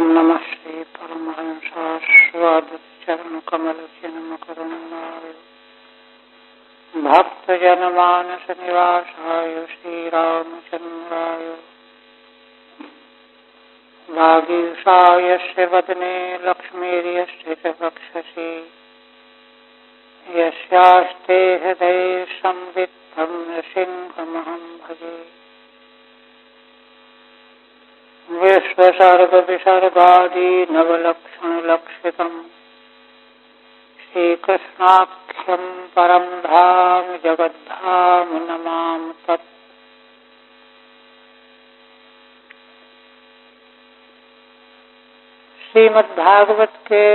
ओम नमः श्री परमहंसास्वादचरणकमलचिन्मकरुणाय भक्तजनमानसनिवासाय श्रीरामचन्द्राय वागीशायस्य वदने लक्ष्मीर्यस्य च वक्षसि यस्यास्ते हृदये संवित्तं नृसिंहमहं भजे। विश्वसर्गविसर्गादि नवलक्षणलक्षितम् श्रीकृष्णाख्यं परं धाम जगद्धाम नमामि तत्। श्रीमद्भागवत के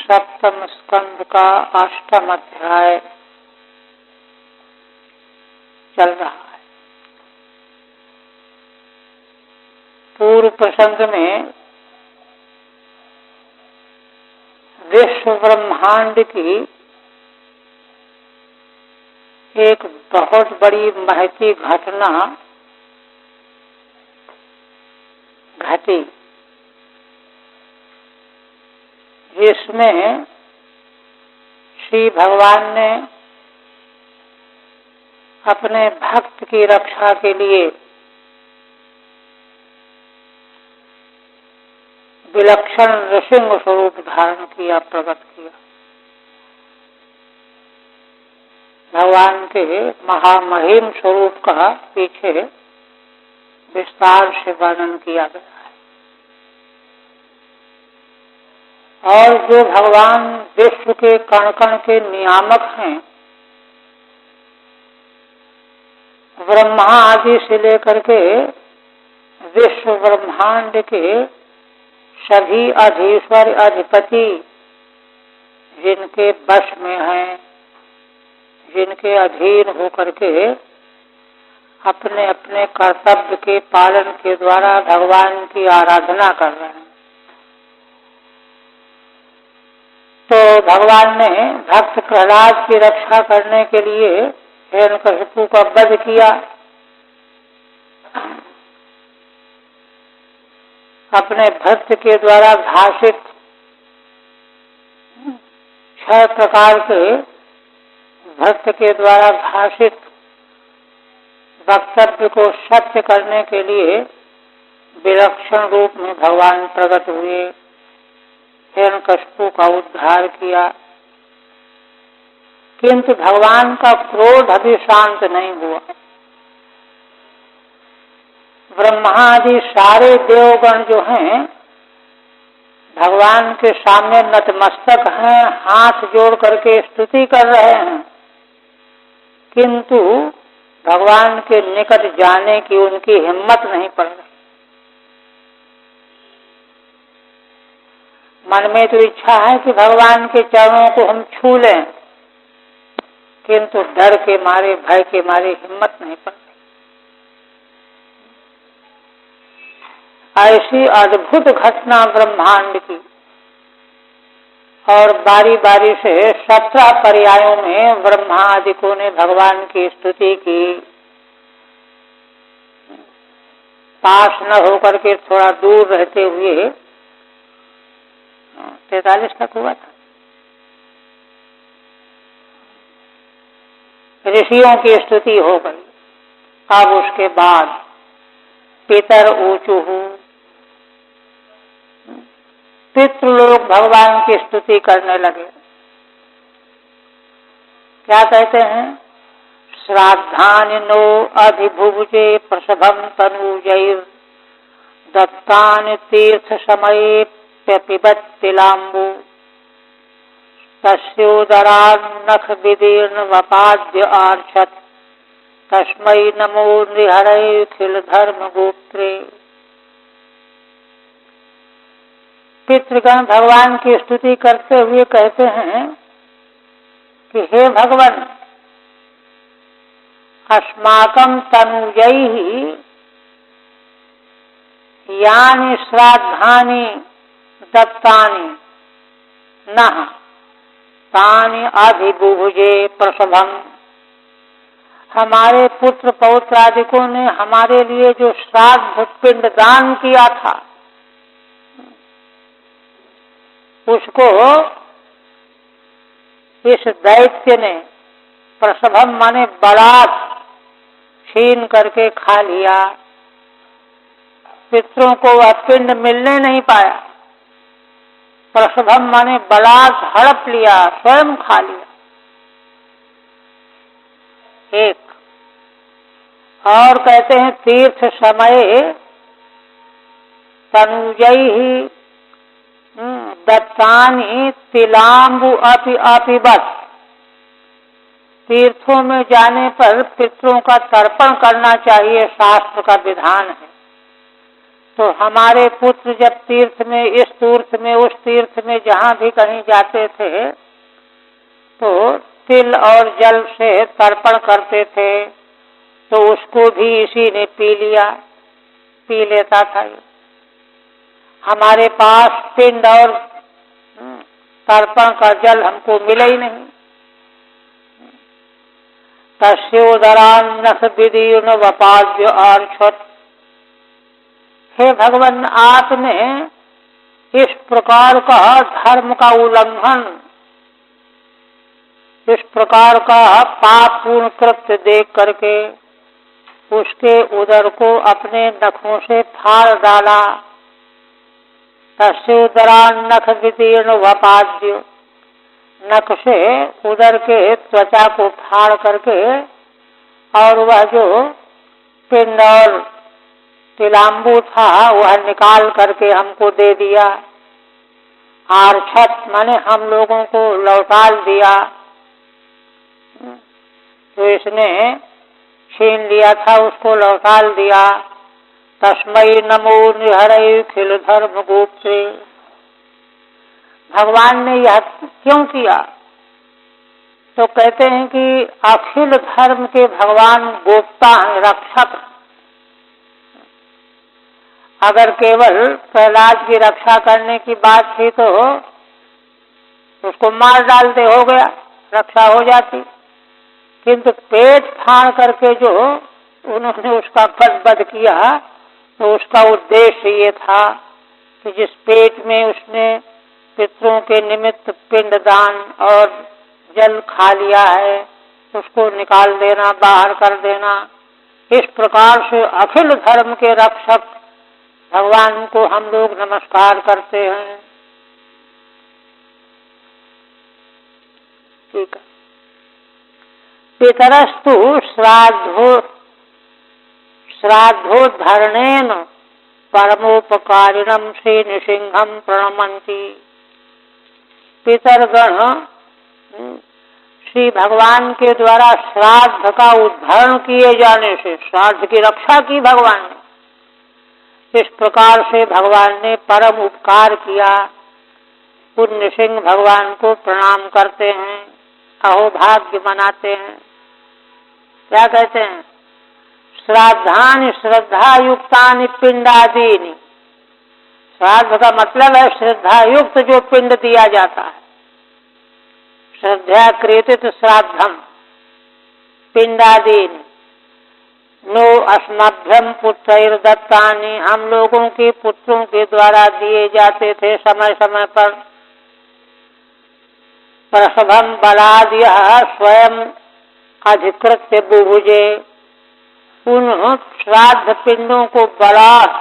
सप्तम स्कंद का 8वां अध्याय चल रहा है। पूर्व प्रसंग में विश्व ब्रह्मांड की एक बहुत बड़ी महती घटना घटी, जिसमें श्री भगवान ने अपने भक्त की रक्षा के लिए विलक्षण नृसिंह स्वरूप धारण किया, प्रकट किया। भगवान के महामहिम स्वरूप का पीछे विस्तार से वर्णन किया गया है। और जो भगवान विश्व के कण कण के नियामक हैं, ब्रह्मा आदि से लेकर के विश्व ब्रह्मांड के सभी अधीश्वर अधिपति जिनके वश में हैं, जिनके अधीन होकर के अपने अपने कर्तव्य के पालन के द्वारा भगवान की आराधना कर रहे हैं, तो भगवान ने भक्त प्रहलाद की रक्षा करने के लिए हिरण्यकशिपु का वध किया। अपने भक्त के द्वारा भाषित 6 प्रकार के भक्त के द्वारा भाषित वक्तव्य को सत्य करने के लिए विलक्षण रूप में भगवान प्रकट हुए, हिरण्यकशिपु का उद्धार किया। किंतु भगवान का क्रोध अभी शांत नहीं हुआ। ब्रह्मा आदि सारे देवगण जो हैं भगवान के सामने नतमस्तक हैं, हाथ जोड़ करके स्तुति कर रहे हैं, किंतु भगवान के निकट जाने की उनकी हिम्मत नहीं पड़ रही। मन में तो इच्छा है कि भगवान के चरणों को हम छू लें, किंतु डर के मारे, भय के मारे हिम्मत नहीं पड़ रही। ऐसी अद्भुत घटना ब्रह्मांड की, और बारी बारी से 17 पर्यायों में ब्रह्मा आदिकों ने भगवान की स्तुति की। पास न होकर के थोड़ा दूर रहते हुए 43 तक हुआ था। ऋषियों की स्तुति हो गई। अब उसके बाद पितर ऊचुहु, पितृलोक भगवान की स्तुति करने लगे। क्या कहते हैं? श्राद्धानि नो अधिभुभुजे प्रसभं तनूजैर् दत्तानि तीर्थ समये पिबत्तिलाम्बु तस्योदरान्नख विदीर्ण वपाद्य आर्षत् तस्मै नमो नृहरैखिल धर्म गोप्त्रे। पितृगण भगवान की स्तुति करते हुए कहते हैं कि हे भगवान, अस्माकं तनुजैः यानि श्राद्धानि दत्तानि नः तानि अधिबुभुजे प्रसभम्। हमारे पुत्र पौत्र आदिकों ने हमारे लिए जो श्राद्ध पिंड दान किया था, उसको इस दैत्य ने प्रसभम माने बलात् छीन करके खा लिया। पितरों को वह पिंड मिलने नहीं पाया। प्रसभम माने बलात् हड़प लिया, स्वयं खा लिया। एक और कहते हैं तीर्थ समय तनुजैहि दत्तानि तिलाम्बु अपिबत। तीर्थों में जाने पर पितरों का तर्पण करना चाहिए, शास्त्र का विधान है। तो हमारे पुत्र जब तीर्थ में, इस तीर्थ में, उस तीर्थ में, जहाँ भी कहीं जाते थे तो तिल और जल से तर्पण करते थे, तो उसको भी इसी ने पी लिया, पी लेता था। हमारे पास पिंड और तर्पण का जल हमको मिला ही नहीं। तस्योदरान्नस विदीर्ण वपाद्य आर्छत। हे भगवान, आपने इस प्रकार का धर्म का उल्लंघन, इस प्रकार का पाप पूर्ण कृत्य देख करके उसके उदर को अपने नखों से फाड़ डाला। तस्योदरान्नख विदीर्ण वपाद्य, नख से उदर के त्वचा को फाड़ करके और वह जो पिंड और तिलाम्बू था वह निकाल करके हमको दे दिया। आर्छत माने हम लोगों को लौटा दिया। तो इसने छीन लिया था, उसको लौटा दिया। तस्मै नमो निहरै खिल धर्म गोप्त्रे। भगवान ने यह क्यों किया? तो कहते हैं कि अखिल धर्म के भगवान गोप्ता हैं, रक्षक। अगर केवल प्रहलाद की रक्षा करने की बात थी तो उसको मार डालते, हो गया, रक्षा हो जाती। किंतु पेट फाड़ करके जो उन्होंने उसका वध किया, तो उसका उद्देश्य ये था कि जिस पेट में उसने पितरों के निमित्त पिंडदान और जल खा लिया है उसको निकाल देना, बाहर कर देना। इस प्रकार से अखिल धर्म के रक्षक भगवान को हम लोग नमस्कार करते हैं। ठीक है। पितरस्तु श्राद्धोद्धरणेन परमोपकारिणम श्री नृसिंहम प्रणमंती। पितरगण श्री भगवान के द्वारा श्राद्ध का उद्धरण किए जाने से, श्राद्ध की रक्षा की भगवान ने, इस प्रकार से भगवान ने परम उपकार किया। उन नृसिंह भगवान को प्रणाम करते हैं, अहोभाग्य मनाते हैं। क्या कहते हैं? श्राद्धानि श्रद्धा युक्तानि पिंडादीनि। श्राद्ध का मतलब है श्रद्धा युक्त जो पिंड दिया जाता है। श्रद्धा कृतित श्राद्धम पिंडादीनि नो अस्मभ्यम पुत्रैर दत्तानि। हम लोगों के पुत्रों के द्वारा दिए जाते थे समय समय पर। प्रसभम बलाद्य स्वयं अधिकृत्य बुभुजे। उन श्राद्ध पिंडों को बलात्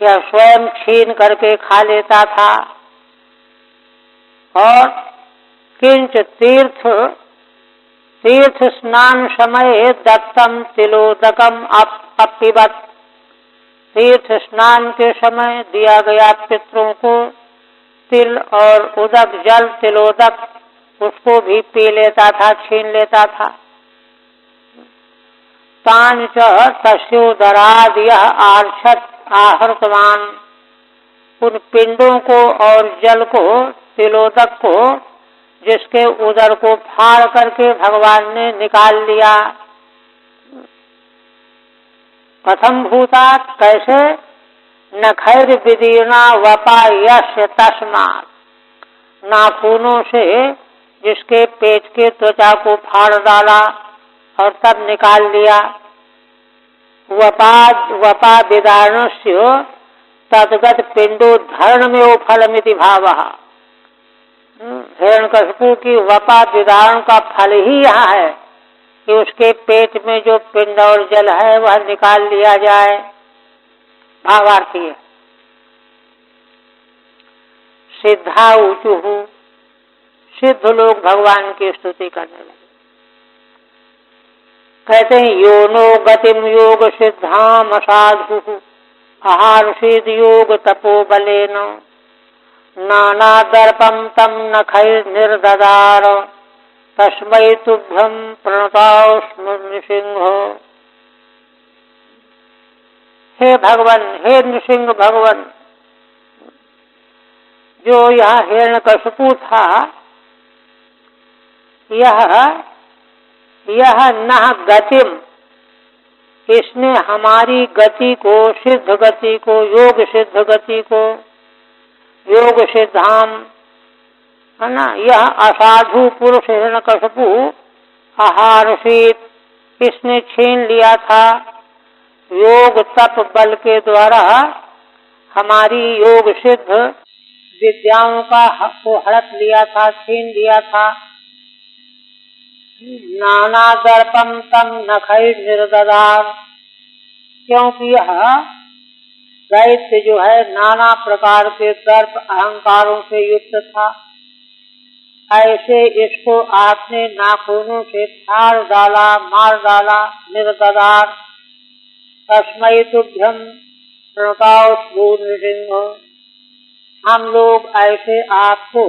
या स्वयं छीन करके खा लेता था। और किंच तीर्थ स्नान समय दत्तम तिलोदकम अपिबत। तीर्थ स्नान के समय दिया गया पितरों को तिल और उदक जल, तिलोदक, उसको भी पी लेता था, छीन लेता था। तान च तस्योदराद यह आर्छत आहृतवान। उन पिंडों को और जल को, तिलोदक को, जिसके उदर को फाड़ करके भगवान ने निकाल लिया। कथम भूतात, कैसे? नखैर विदीर्णा वपा यस्य तस्मात्। नाखूनों से जिसके पेट के त्वचा को फाड़ डाला और तब निकाल लिया। वपा विदारणस्य तद्गत पिंडोद्धरण में वो फलमिति भावः। हिरण्यकशिपु की वपा विदारण का फल ही यहाँ है कि उसके पेट में जो पिंड और जल है वह निकाल लिया जाए। भावार्थी है। सिद्धा ऊचुहु, सिद्ध लोग भगवान की स्तुति करने लगे। कहते हैं योनो गतिम योग सिद्धाम असाधु आहार सिद्ध योग तपो बलेन नाना दर्पम तम नखैर निर्ददार तस्मै तुभ्यम प्रणतोऽस्मि नृसिंह। हे भगवान, हे नृसिंह भगवान, जो यह हिरण्यकशिपु था यह नह गतिम, इसने हमारी गति को, सिद्ध गति को, योग सिद्ध गति को, योग सिद्धाम है ना, यह असाधु पुरुष हिरण्यकशिपु आहारशीत, इसने छीन लिया था योग तप बल के द्वारा हमारी योग सिद्ध विद्याओं को हड़प लिया था, छीन लिया था। नाना दर्पम तम नखै निर्ददार, क्योंकि यह दैत्य जो है नाना प्रकार के दर्प अहंकारों से युक्त था। ऐसे इसको आपने नाखूनों से फाड़ डाला, मार डाला, निर्ददार। तस्मै तुभ्यम प्रणतोऽस्मि नृसिंह, हम लोग ऐसे आपको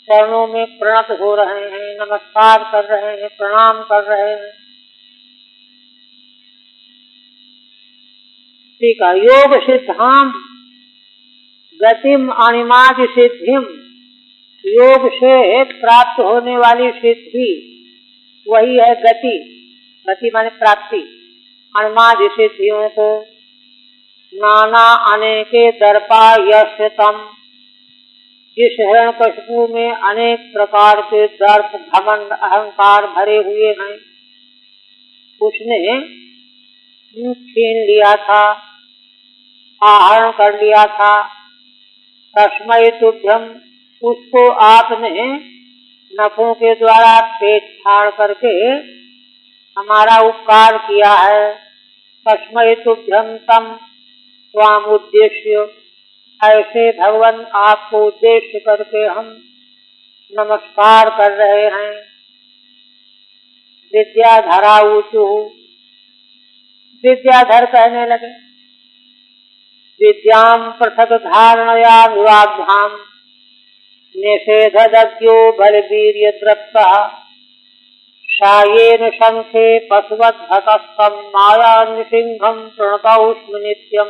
चरणों में प्रणत हो रहे हैं, नमस्कार कर रहे हैं, प्रणाम कर रहे हैं। ठीक है। योग सिद्धाम गतिम अणिमादि सिद्धिम, योग से प्राप्त होने वाली सिद्धि वही है गति। गति माने प्राप्ति। अणिमादि सिद्धियों को नाना अनेके दर्पा यस्य तम, जिस हिरण्यकशिपु में अनेक प्रकार के दर्प घमंड अहंकार भरे हुए हैं, उसने छीन लिया था, आहरण कर लिया था। तस्मै तुभ्यम, उसको आपने नखों के द्वारा पेट फाड़ करके हमारा उपकार किया है। तस्मै तुभ्यम तम स्वाम उद्देश्य, ऐसे भगवान आपको उद्देश्य करके हम नमस्कार कर रहे हैं। विद्याधरा ऊचु, विद्याधर कहने लगे विद्याम पृथक धारणया विवाद्धाम निषेधज्ञो बलवीर्य द्रप्ता सायेन शंखे पशुवद्भतस्तम माया नृसिंहम प्रणतोऽस्मि नित्यम।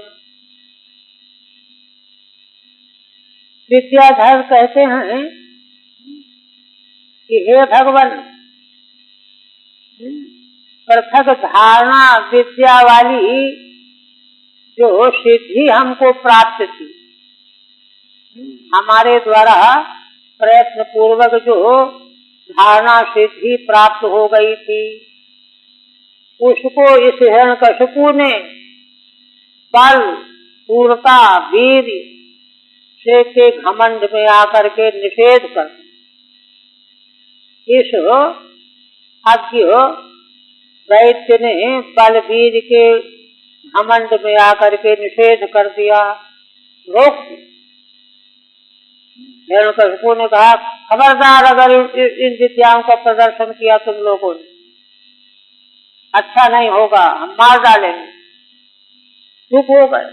विद्याधर कहते हैं कि हे भगवान, पृथक धारणा विद्या वाली जो सिद्धि हमको प्राप्त थी, हमारे द्वारा प्रयत्न पूर्वक जो धारणा सिद्धि प्राप्त हो गई थी, उसको इस हिरण्यकशिपु ने बल, पूर्णता, वीर से के घमंड में आकर के निषेध कर, इस अज्ञ दैत्य ने बलवीर के घमंड में आकर के निषेध कर दिया, रोक। हिरण्यकशिपु ने कहा खबरदार, अगर इन विद्याओं का प्रदर्शन किया तुम लोगों ने, अच्छा नहीं होगा, हम मार डालेंगे। चुप हो गए।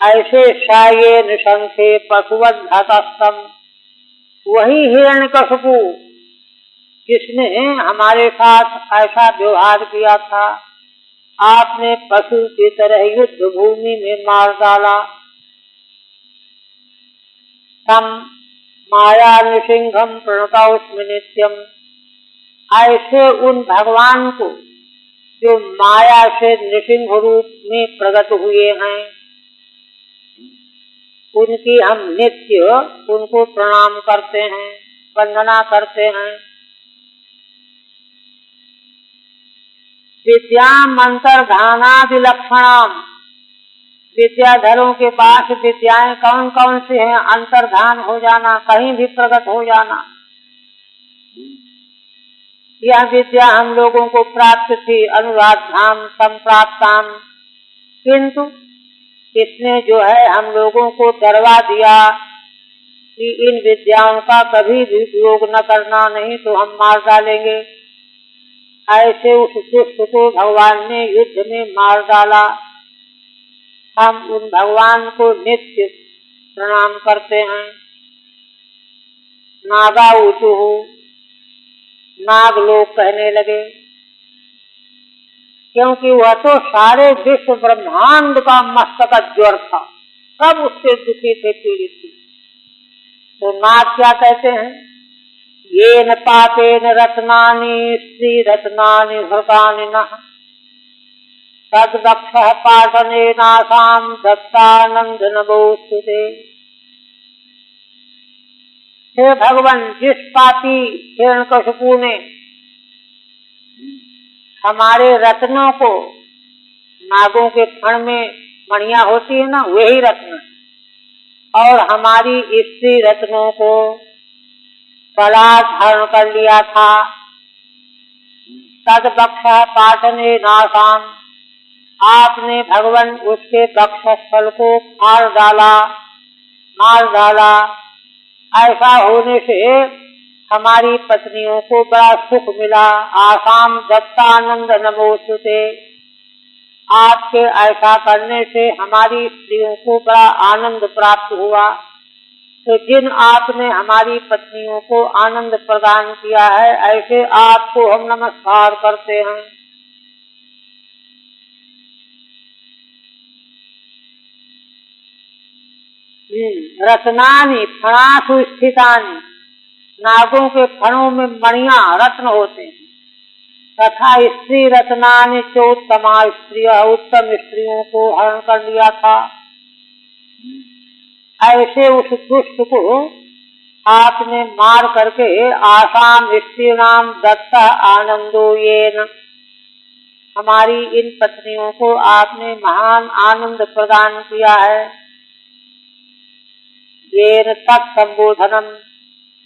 ऐसे सायेन शंखे पशुवद्भतस्तम, वही हिरण्यकशिपु जिसने हमारे साथ ऐसा व्यवहार किया था, आपने पशु की तरह युद्ध भूमि में मार डाला। तम माया नृसिंहम प्रणतोऽस्मि नित्यम, ऐसे उन भगवान को जो माया से नृसिंह रूप में प्रकट हुए हैं, उनकी हम नित्य उनको प्रणाम करते हैं, वंदना करते हैं। विद्याम अंतर्धानादि लक्षणाम, विद्याधरों के पास विद्याएं कौन कौन सी हैं? अंतर्धान हो जाना, कहीं भी प्रकट हो जाना, यह विद्या हम लोगों को प्राप्त थी। अनुराधाम संप्राप्ताम, किंतु इसने जो है हम लोगों को डरवा दिया कि इन विद्याओं का कभी भी उपयोग न करना, नहीं तो हम मार डालेंगे। ऐसे उस दुष्ट को भगवान ने युद्ध में मार डाला। हम उन भगवान को नित्य प्रणाम करते हैं। नागा ऊचुहु, नाग लोग कहने लगे, क्योंकि वह तो सारे विश्व ब्रह्मांड का मस्तक ज्वर था, सब उससे दुखी थे, पीड़ित थे। तो नाग क्या कहते हैं? येन पापेन रत्नानि श्री रत्नानि हृतानि नः तद्वक्षः पाटनेनासाम दत्तानंद नमोस्तुते। हे भगवान, जिस पापी हिरण्यकशिपु ने हमारे रत्नों को, नागों के फण में मणियां होती है ना, वही रत्न, और हमारी स्त्री रत्नों को बलात्कार कर लिया था। तद्वक्षः पाटनेनासाम, आपने भगवान उसके वक्षस्थल को फाड़ डाला, मार डाला। ऐसा होने से हमारी पत्नियों को बड़ा सुख मिला। आसाम दत्तानंद नमोस्तुते, आपके ऐसा करने से हमारी स्त्रियों को बड़ा आनंद प्राप्त हुआ। तो जिन आपने हमारी पत्नियों को आनंद प्रदान किया है, ऐसे आपको हम नमस्कार करते हैं। रत्नानि फणासु स्थितानि, नागों के फणों में मणियां रत्न होते हैं। तथा स्त्री रत्नानि चोत्तमा, स्त्रियां उत्तम स्त्रियों को हरण कर लिया था। ऐसे उस दुष्ट को आपने मार करके आसाम स्त्रीणाम दत्ता आनंदो येन, हमारी इन पत्नियों को आपने महान आनंद प्रदान किया है। येन तत्संबोधनम,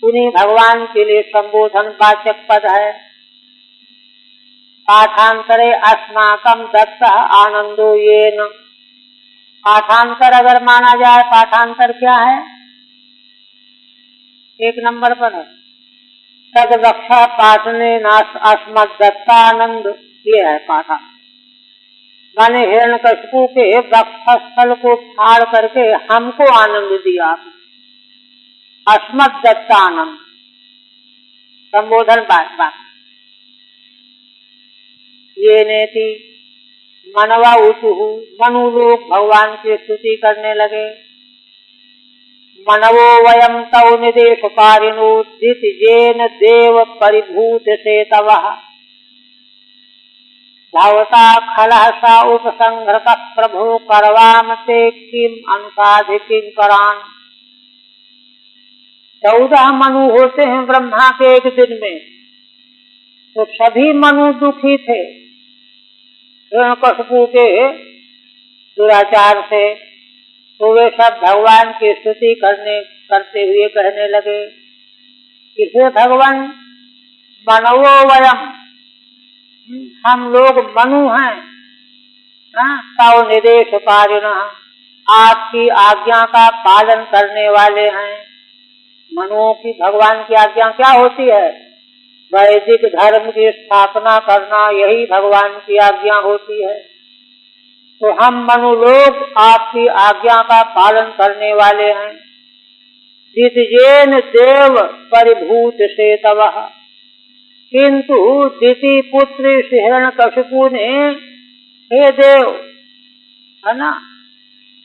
उन्हीं भगवान के लिए संबोधन वाचक पद है। पाठांतरे अस्माकं दत्तः आनंदो येन, पाठांतर अगर माना जाए, पाठांतर क्या है? एक नंबर पर है तद्वक्षा पाठने नाश अस्मत् दत्तानंद, ये है पाठा। माने हिरण्यकशिपु के वक्षस्थल को फाड़ करके हमको आनंद दिया, अस्मत् दत्तानंद, संबोधन बात। ये नेति मनवा उचुहु, मनु लोग भगवान की स्तुति करने लगे। मनवो वयम तौ निदेशकारिणो दितिजेन देव परिभूत सेतवः भवता खलहसा उपसंहृत प्रभो करवाम ते किम अनुसाधि किंकरान्। 14 मनु होते हैं ब्रह्मा के एक दिन में, तो सभी मनु दुखी थे हिरण्यकशिपु के दुराचार से। तो वे सब भगवान की स्तुति करते हुए कहने लगे कि हे भगवान, मनवो वयम, हम लोग मनु हैं, तव निदेश कारिणः, आपकी आज्ञा का पालन करने वाले हैं। मनुओं की भगवान की आज्ञा क्या होती है? वैदिक धर्म की स्थापना करना, यही भगवान की आज्ञा होती है। तो हम मनु लोग आपकी आज्ञा का पालन करने वाले हैं। दितिजेन देव परिभूत सेतवः, किंतु दिति पुत्र हिरण्यकशिपु ने, हे देव, है ना,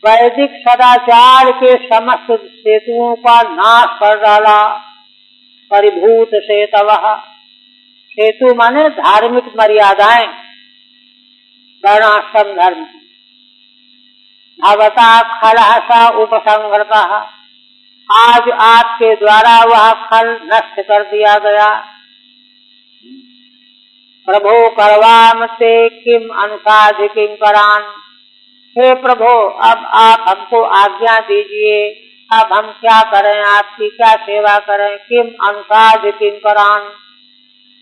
वैदिक सदाचार के समस्त सेतुओं का नाश कर डाला। परिभूत सेतवः, सेतु माने धार्मिक मर्यादाएं, वर्णाश्रम धर्म। भवता खलहसा उपसंहृतः, आज आपके द्वारा वह खल नष्ट कर दिया गया। प्रभो करवाम ते किम अनुसाधि किंकरान्, हे प्रभु, अब आप हमको आज्ञा दीजिए, अब हम क्या करें, आपकी क्या सेवा करें। किम अनुसाज किंकरान,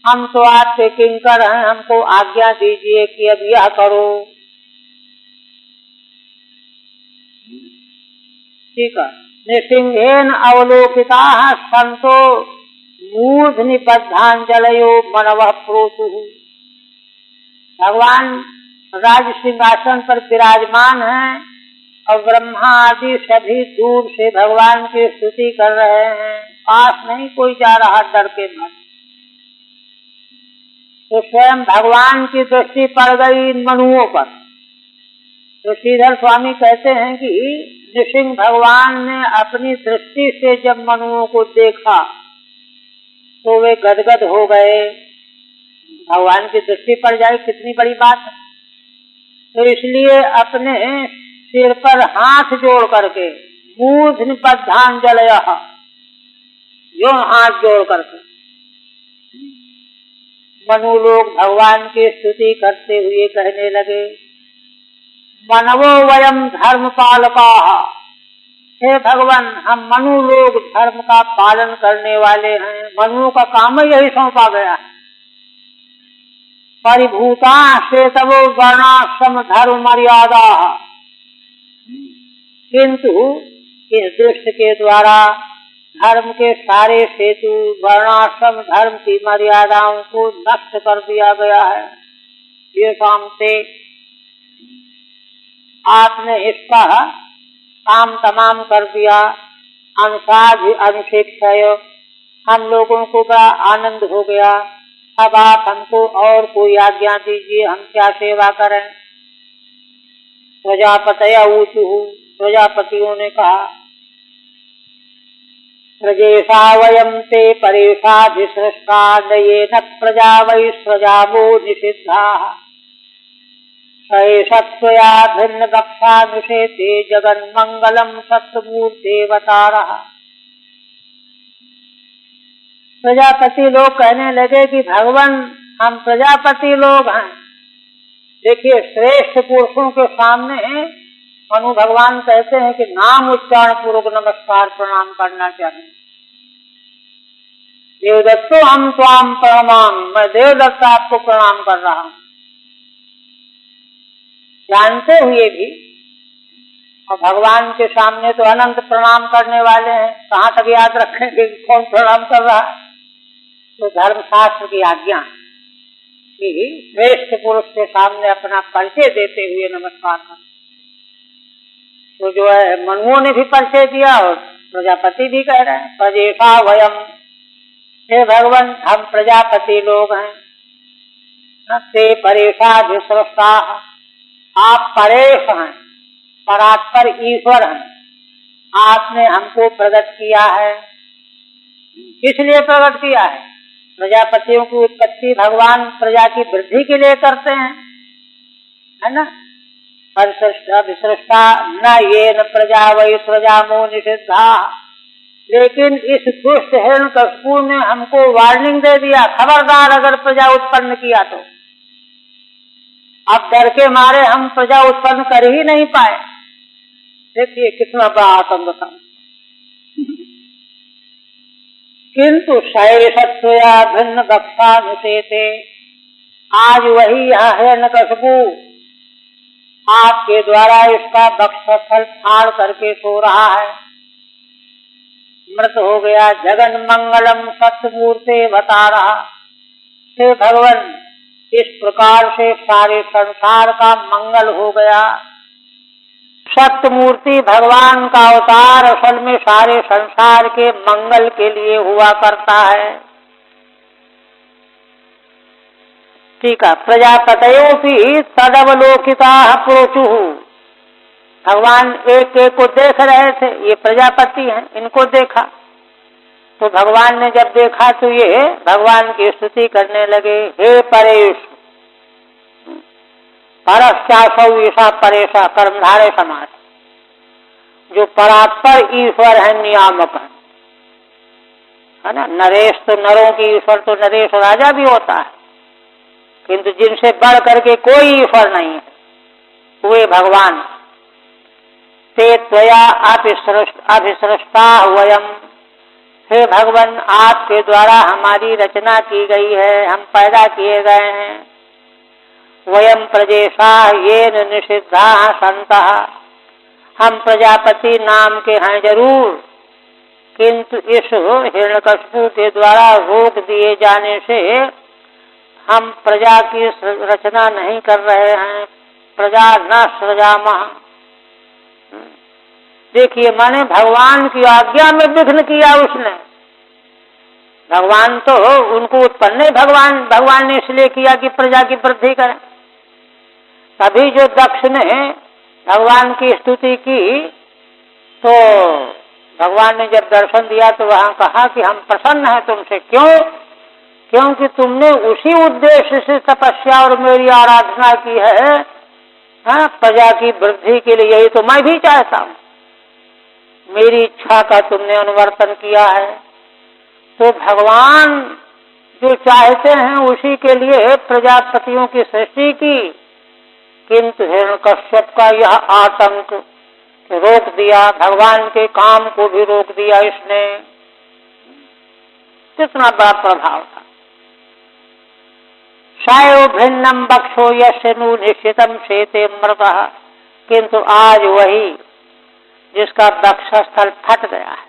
हम तो आपके किंकर हैं, हमको आज्ञा दीजिए कि अब यह करो। ठीक है। निसिंहेन अवलोकिता संतो मूर्धनि बद्धांजलयो मनवः प्रोतु। भगवान राज सिंहासन पर विराजमान हैं और ब्रह्मा आदि सभी दूर से भगवान की स्तुति कर रहे हैं, पास नहीं कोई जा रहा डर के मारे। तो स्वयं भगवान की दृष्टि पड़ गई इन मनुओं पर। तो श्रीधर स्वामी कहते हैं कि नृसिंह भगवान ने अपनी दृष्टि से जब मनुओं को देखा तो वे गदगद हो गए। भगवान की दृष्टि पड़ जाए कितनी बड़ी बात है। तो इसलिए अपने सिर पर हाथ जोड़ करके मूर्धनि बद्धांजलयः, जो हाथ जोड़ करके मनु लोग भगवान की स्तुति करते हुए कहने लगे, मनवो वयम धर्म पालकाः। हे भगवान, हम मनु लोग धर्म का पालन करने वाले हैं, मनुओं का काम यही सौंपा गया है। परिभूता श्वेतवो वर्णाश्रम धर्म मर्यादा, किंतु इस दुष्ट के द्वारा धर्म के सारे सेतु वर्णाश्रम धर्म की मर्यादाओं को नष्ट कर दिया गया है। ये सामते आपने इसका काम तमाम कर दिया। अनुसाज अनुशिक्षय, हम लोगों को बड़ा आनंद हो गया। अब आप हमको और कोई आज्ञा दीजिए, हम क्या सेवा करें। प्रजापतय ऊचु, प्रजापतियों ने कहा, प्रजेशा वयम ते परेशाधिसृष्टा नयेन प्रजा वै स्वजावो निषिद्धा सत्वया भिन्न दक्षानुषेते जगन्मंगलम सत्मूर्तेवतारः। प्रजापति लोग कहने लगे कि भगवान, हम प्रजापति लोग हैं। देखिए, श्रेष्ठ पुरुषों के सामने मनु भगवान कहते हैं कि नाम उच्चारण पूर्वक नमस्कार प्रणाम करना चाहिए। देवदत्तो हम त्वाम प्रणाम, मैं देवदत्त आपको प्रणाम कर रहा हूँ। जानते हुए भी, और भगवान के सामने तो अनंत प्रणाम करने वाले हैं, कहाँ तक याद रखेंगे कौन प्रणाम कर रहा है। तो धर्मशास्त्र की आज्ञा कि श्रेष्ठ पुरुष के सामने अपना परिचय देते हुए नमस्कार कर। तो जो है मनुओं ने भी परिचय दिया और प्रजापति भी कह रहे हैं, प्रजेशा वयम, हे भगवान, हम प्रजापति लोग हैं। ते परेशाधिसृष्टा, आप परेश हैं, परात्पर ईश्वर हैं। आपने हमको प्रकट किया है। किस लिए प्रकट किया है? प्रजापतियों की उत्पत्ति भगवान प्रजा की वृद्धि के लिए करते हैं, है ना। परिसृष्टा न येन प्रजा वै स्वजामो निषिद्धा, लेकिन इस दुष्ट हिरण्यकशिपु ने हमको वार्निंग दे दिया, खबरदार अगर प्रजा उत्पन्न किया तो। अब डर के मारे हम प्रजा उत्पन्न कर ही नहीं पाए। देखिए कितना बड़ा आतंक था। किंतु शैषत्वया भिन्न दक्षानुषेते, आज वही यह हिरण्यकशिपु आपके द्वारा इसका वक्षस्थल फाड़ करके सो रहा है, मृत हो गया। जगन मंगलम सत्मूर्ते बता रहा, हे भगवान, इस प्रकार से सारे संसार का मंगल हो गया। सत्यमूर्ति भगवान का अवतार असल में सारे संसार के मंगल के लिए हुआ करता है। ठीक है। प्रजापतयो भी तदवलोकिता प्रोचु, भगवान एक एक को देख रहे थे, ये प्रजापति हैं, इनको देखा। तो भगवान ने जब देखा तो ये भगवान की स्तुति करने लगे, हे परेश, परस्यासौ ईशा परेशा, कर्मधारय समास, जो परात्पर ईश्वर है, नियामक है ना। नरेश तो नरों की ईश्वर तो नरेश राजा भी होता है, किंतु जिनसे बढ़ करके कोई ईश्वर नहीं है वे भगवान। ते त्वया अभिसृष्टा वयम, हे भगवान आपके द्वारा हमारी रचना की गई है, हम पैदा किए गए हैं। वयम प्रजेशा येन निषिद्धा संतः, हम प्रजापति नाम के हैं जरूर, किंतु इस हिरण्यकशिपु के द्वारा रोक दिए जाने से हम प्रजा की रचना नहीं कर रहे हैं। प्रजा न सृजामः, देखिए माने भगवान की आज्ञा में विघ्न किया उसने। भगवान तो उनको उत्पन्न भगवान ने इसलिए किया कि प्रजा की वृद्धि करें। तभी जो दक्ष ने भगवान की स्तुति की तो भगवान ने जब दर्शन दिया तो वहां कहा कि हम प्रसन्न हैं तुमसे। क्यों? क्योंकि तुमने उसी उद्देश्य से तपस्या और मेरी आराधना की है, हाँ, प्रजा की वृद्धि के लिए। यही तो मैं भी चाहता हूं, मेरी इच्छा का तुमने अनुवर्तन किया है। तो भगवान जो चाहते हैं उसी के लिए प्रजापतियों की सृष्टि की, किंतु हिरण्यकश्यप का यह आतंक रोक दिया, भगवान के काम को भी रोक दिया इसने। कितना बड़ा प्रभाव था। सायो भिन्नम बक्षो यस्य नु निश्चितम शेते मृतः, किंतु आज वही जिसका वक्षस्थल फट गया है,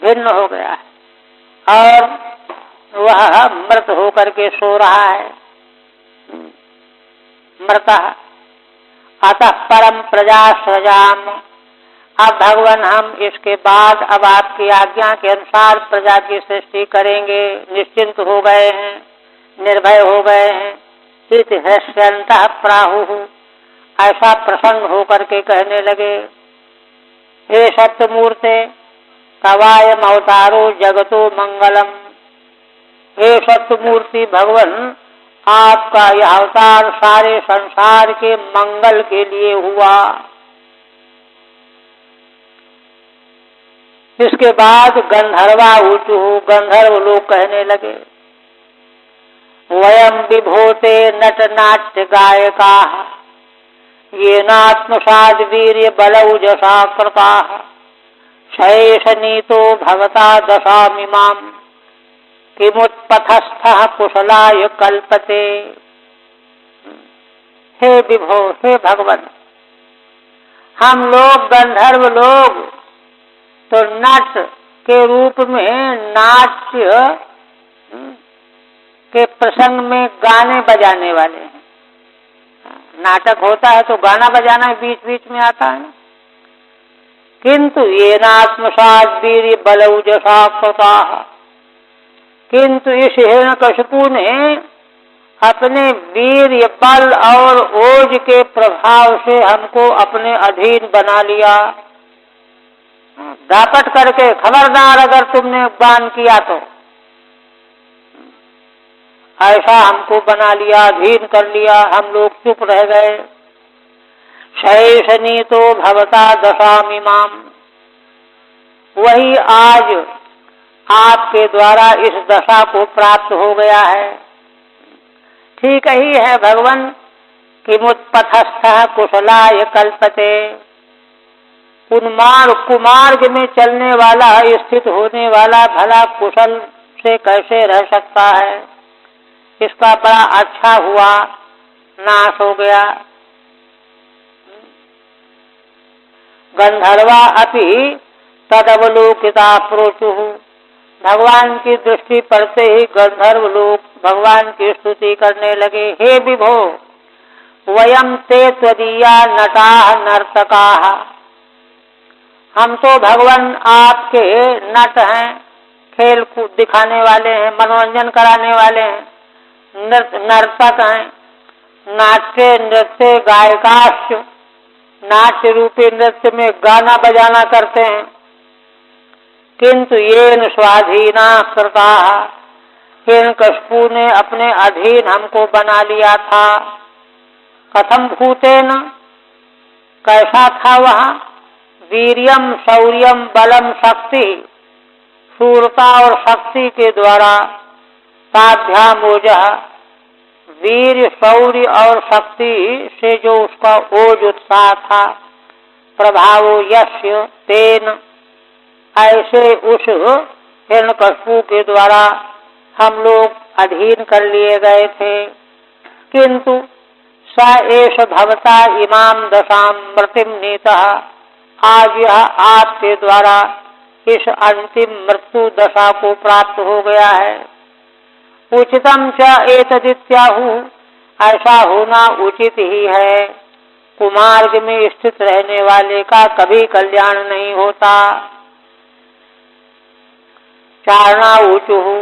भिन्न हो गया है और वह मृत होकर के सो रहा है। मृतः अतः परम प्रजा सृजाम, अब भगवान हम इसके बाद अब आपकी आज्ञा के अनुसार प्रजा की सृष्टि करेंगे। निश्चिंत हो गए हैं, निर्भय हो गए हैं। इति हृष्यन्तः प्राहुः, ऐसा प्रसन्न होकर के कहने लगे, हे सत्यमूर्ते तवायम अवतारो जगतो मंगलम, हे सत्यमूर्ति भगवान आपका यह अवतार सारे संसार के मंगल के लिए हुआ। इसके बाद गंधर्वा ऊचु, गंधर्व लोग कहने लगे, वयम विभूते नट नाट्य गायका ये नात्मसाद वीर्य बलौजसा कृता शेष नीतो भवता दशामिमाम किमुत्पथस्थः कुशलाय कल्पते। हे विभो, हे भगवान, हम लोग गंधर्व लोग तो नट के रूप में नाट्य के प्रसंग में गाने बजाने वाले हैं। नाटक होता है तो गाना बजाना बीच बीच में आता है। किंतु ये नात्मसाद वीर्य बलौजसा कृता, किंतु इस हिरण्यकशिपु ने अपने वीर्य बल और ओज के प्रभाव से हमको अपने अधीन बना लिया। दापट करके, खबरदार अगर तुमने बान किया तो, ऐसा हमको बना लिया, अधीन कर लिया। हम लोग चुप रह गए। शेष नीतो भवता दशामिमाम, वही आज आपके द्वारा इस दशा को प्राप्त हो गया है। ठीक ही है भगवान, किमुत्पथस्थः कुशलाय कल्पते, कुमार्ग में चलने वाला, स्थित होने वाला भला कुशल से कैसे रह सकता है। इसका बड़ा अच्छा हुआ, नाश हो गया। गंधर्वा अपि तदवलोकिता प्रोचुः, भगवान की दृष्टि पड़ते ही गंधर्व लोग भगवान की स्तुति करने लगे। हे विभो, वयम ते त्वदीया नटाः नर्तकाः, हम तो भगवान आपके नट हैं, खेल कूद दिखाने वाले हैं, मनोरंजन कराने वाले हैं, नर्तक हैं। नाट्य नृत्य गायकाश्च, नाट्य रूपी नृत्य में गाना बजाना करते हैं। किंतु येन स्वाधीना कृता, हिरण्यकशिपु ने अपने अधीन हमको बना लिया था। कथम भूतेन, कैसा था वह? वीर्यम शौर्यम बलम शक्ति, शूरता और शक्ति के द्वारा। ताभ्याम ओजः, वीर शौर्य और शक्ति से जो उसका ओज उत्साह था। प्रभावो यस्य तेन, ऐसे उस हिरण्यकशिपु के द्वारा हम लोग अधीन कर लिए गए थे। किंतु स एष भवता इमाम दशाम मृतिम नीतः, आज यह आपके द्वारा इस अंतिम मृत्यु दशा को प्राप्त हो गया है। उचितम च एतदित्याहु, ऐसा होना उचित ही है। कुमार्ग में स्थित रहने वाले का कभी कल्याण नहीं होता। चारणा ऊचुहु,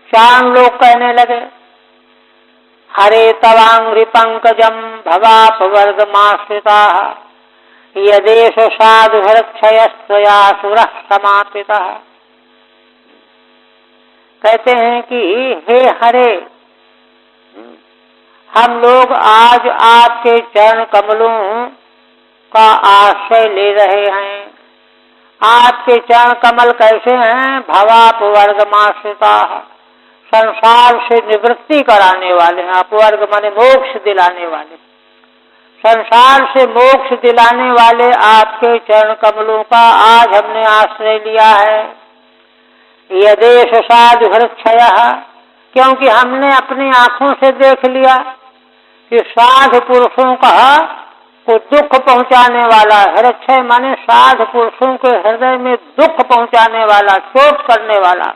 चारण लोग कहने लगे, हरे तवांग्रि पंकजम भवापवर्गमाश्रिता, यदेश साधु हरक्षयस्त्वया सुरः समापितः। कहते हैं कि हे हरे, हम लोग आज आपके चरण कमलों का आश्रय ले रहे हैं। आपके चरण कमल कैसे हैं? भवापवर्गमाश्रिता, संसार से निवृत्ति कराने वाले हैं। अपवर्ग माने मोक्ष दिलाने वाले, संसार से मोक्ष दिलाने वाले आपके चरण कमलों का आज हमने आश्रय लिया है। यदेश साधु हृक्षयः, क्योंकि हमने अपनी आंखों से देख लिया कि साधु पुरुषों का को दुख पहुंचाने वाला, हृक्षय माने साधु पुरुषों के हृदय में दुख पहुंचाने वाला, चोट करने वाला,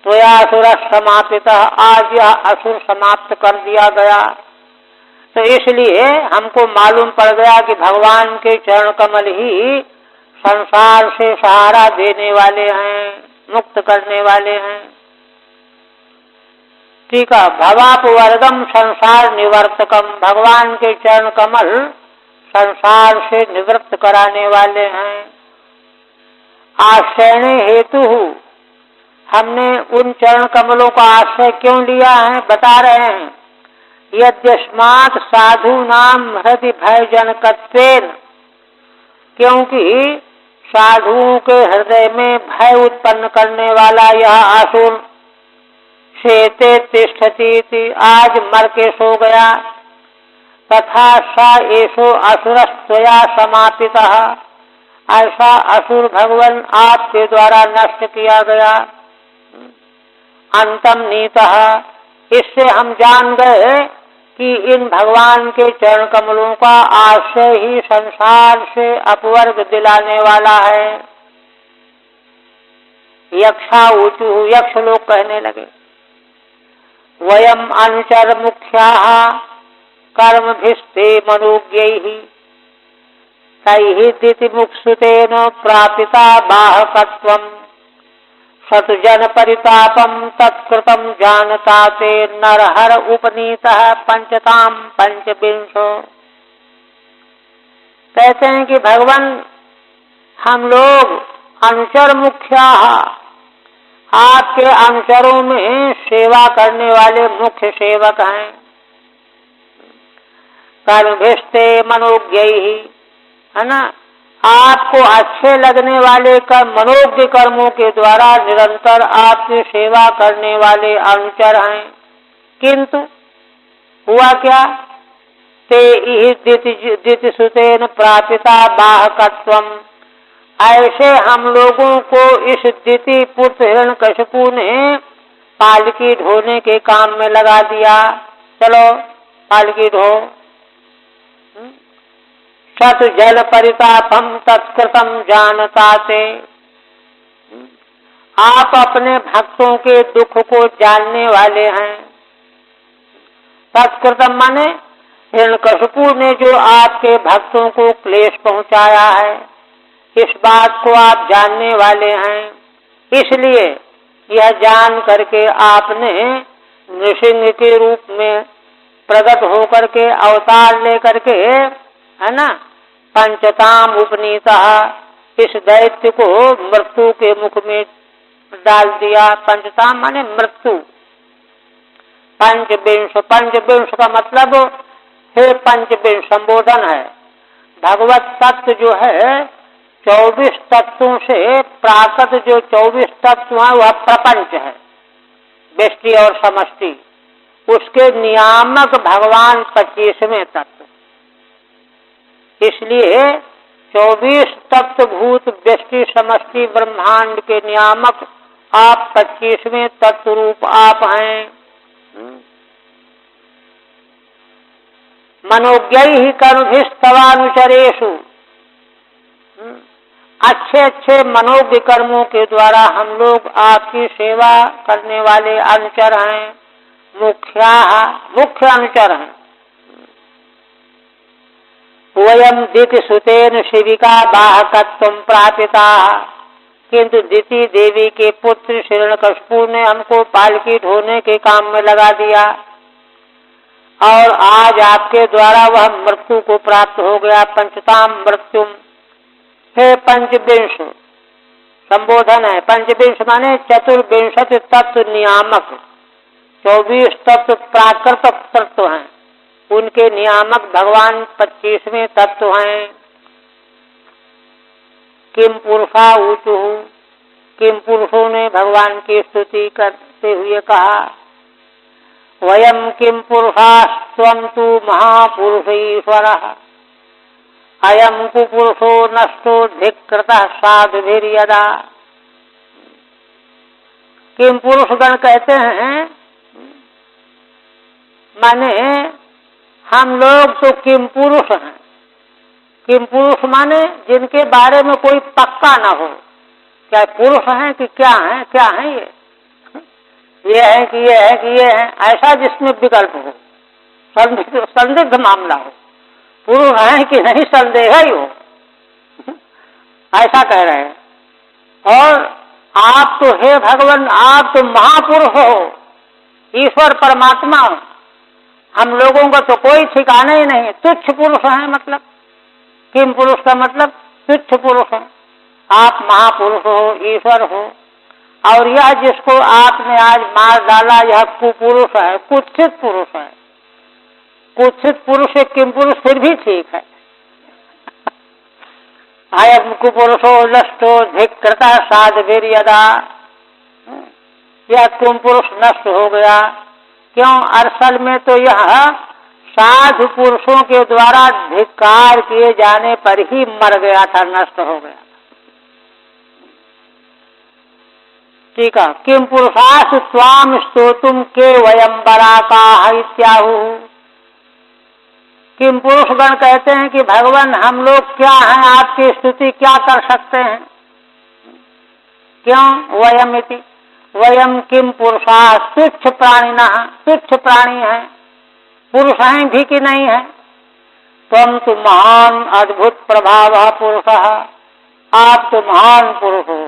तो यह असुर समापित, आज यह असुर समाप्त कर दिया गया। तो इसलिए हमको मालूम पड़ गया कि भगवान के चरण कमल ही संसार से सहारा देने वाले हैं, मुक्त करने वाले हैं। ठीक है, भवापवर्गम संसार निवर्तकम, भगवान के चरण कमल संसार से निवृत्त कराने वाले हैं। आश्रय हेतु, हमने उन चरण कमलों का आश्रय क्यों लिया है बता रहे हैं। यद्यस्मात् साधु नाम हृदय भयजनकत्वेन, क्योंकि साधुओं के हृदय में भय उत्पन्न करने वाला यह असुर शेते तिष्ठति, आज मर के सो गया। तथा स एषो असुरस्त्वया समापितः, ऐसा असुर भगवान आपके द्वारा नष्ट किया गया। अंतम नीतः, इससे हम जान गए कि इन भगवान के चरण कमलों का आश्रय ही संसार से अपवर्ग दिलाने वाला है। यक्षा ऊचु, यक्ष लोग कहने लगे, वयम अनुचर मुख्याः कर्मभिस्ते मनोज्ञैः तैः दितिमुक्षुतेन प्रापिता बाहकत्वम् शतजन परितापम तत्कृतम जानता ते नरहर उपनीतः पंचताम पंचविंशो। कहते हैं कि भगवान हम लोग अनुचर मुख्या, आपके अनुचरों में सेवा करने वाले मुख्य सेवक हैं। कर्मभिस्ते मनोज्ञैः, है ना, आपको अच्छे लगने वाले कर्म, मनोज्ञ कर्मों के द्वारा निरंतर आपकी सेवा करने वाले अनुचर हैं। किंतु हुआ क्या? ते दितिसुतेन प्रापिता बाहकत्वम, ऐसे हम लोगों को इस दिति पुत्र हिरण्यकशिपु ने पालकी ढोने के काम में लगा दिया। चलो पालकी ढो। सत जल परितापम तत्कृतम जानता ते, आप अपने भक्तों के दुख को जानने वाले हैं। तत्कृतम माने हिरण्यकशिपु ने जो आपके भक्तों को क्लेश पहुंचाया है, इस बात को आप जानने वाले हैं। इसलिए यह जान करके आपने नृसिंह के रूप में प्रकट होकर के अवतार लेकर के, है ना, पंचताम उपनीता, इस दैत्य को मृत्यु के मुख में डाल दिया। पंचताम माने मृत्यु। पंचविंश, पंचविंश का मतलब हे पंचविंश संबोधन है। भगवत तत्व जो है 24 तत्वों से प्राकृत जो 24 तत्व है वह प्रपंच है, व्यष्टि और समष्टि। उसके नियामक भगवान 25वें तत्व। इसलिए 24 तत्व भूत व्यष्टि समष्टि ब्रह्मांड के नियामक आप, 25वें तत्व रूप आप हैं। मनोज्ञैः कर्मभिस्तवानुचरेषु, अच्छे अच्छे मनोज्ञ कर्मों के द्वारा हम लोग आपकी सेवा करने वाले अनुचर हैं, मुख्य अनुचर हैं। वयम दिति सुतेन शिविका बाहकत्वं प्रापिता, किंतु दिति देवी के पुत्र हिरण्यकशिपु ने हमको पालकी ढोने के काम में लगा दिया और आज आपके द्वारा वह मृत्यु को प्राप्त हो गया। पंचताम मृत्युम, हे पंचविंश संबोधन है। पंचविंश माने चतुर्विंशति तत्व नियामक, 24 तत्व प्राकृत तत्व हैं, उनके नियामक भगवान 25वें तत्व हैं। किम पुरुषा ऊचु, किम पुरुषों ने भगवान की स्तुति करते हुए कहा, वयम किम पुरुषास्त्वं तु महापुरुष ईश्वरः, अयम कुपुरुषो नष्टो धिक्कृतः साधुभिर्यदा। किम पुरुषगण कहते हैं, माने हम लोग तो किम पुरुष हैं। किम पुरुष माने जिनके बारे में कोई पक्का ना हो, क्या पुरुष हैं कि क्या है ये है कि ये है कि ये है, ऐसा जिसमें विकल्प हो, संदिग्ध मामला हो, पुरुष है कि नहीं संदेह ही हो, ऐसा कह रहे हैं। और आप तो हे भगवान, आप तो महापुरुष हो, ईश्वर परमात्मा हो, हम लोगों का तो कोई ठिकाना ही नहीं, तुच्छ पुरुष है। मतलब किम पुरुष का मतलब तुच्छ पुरुष है। आप महापुरुष हो, ईश्वर हो, और यह जिसको आपने आज मार डाला यह कुपुरुष है, कुत्सित पुरुष है। कुत्सित पुरुष किम पुरुष फिर भी ठीक है। अयम कुपुरुषो नष्टो धिक्कृतः साधुभिर्यदा, यह तुम पुरुष नष्ट हो गया। क्यों? असल में तो यह साधु पुरुषों के द्वारा धिक्कार किए जाने पर ही मर गया था, नष्ट हो गया। ठीक है। किम पुरुषास स्वाम स्तोतुम के वयम बराकाः इत्याहु। किम पुरुषगण कहते हैं कि भगवान हम लोग क्या हैं, आपकी स्तुति क्या कर सकते हैं। क्यों? वयम इति, वयम किम पुरुषा तुच्छ प्राणिनः, तुच्छ प्राणी है, पुरुष हैं भी कि नहीं है। त्वं तु महान अद्भुत प्रभावः पुरुषः, आप तो महान पुरुष हो।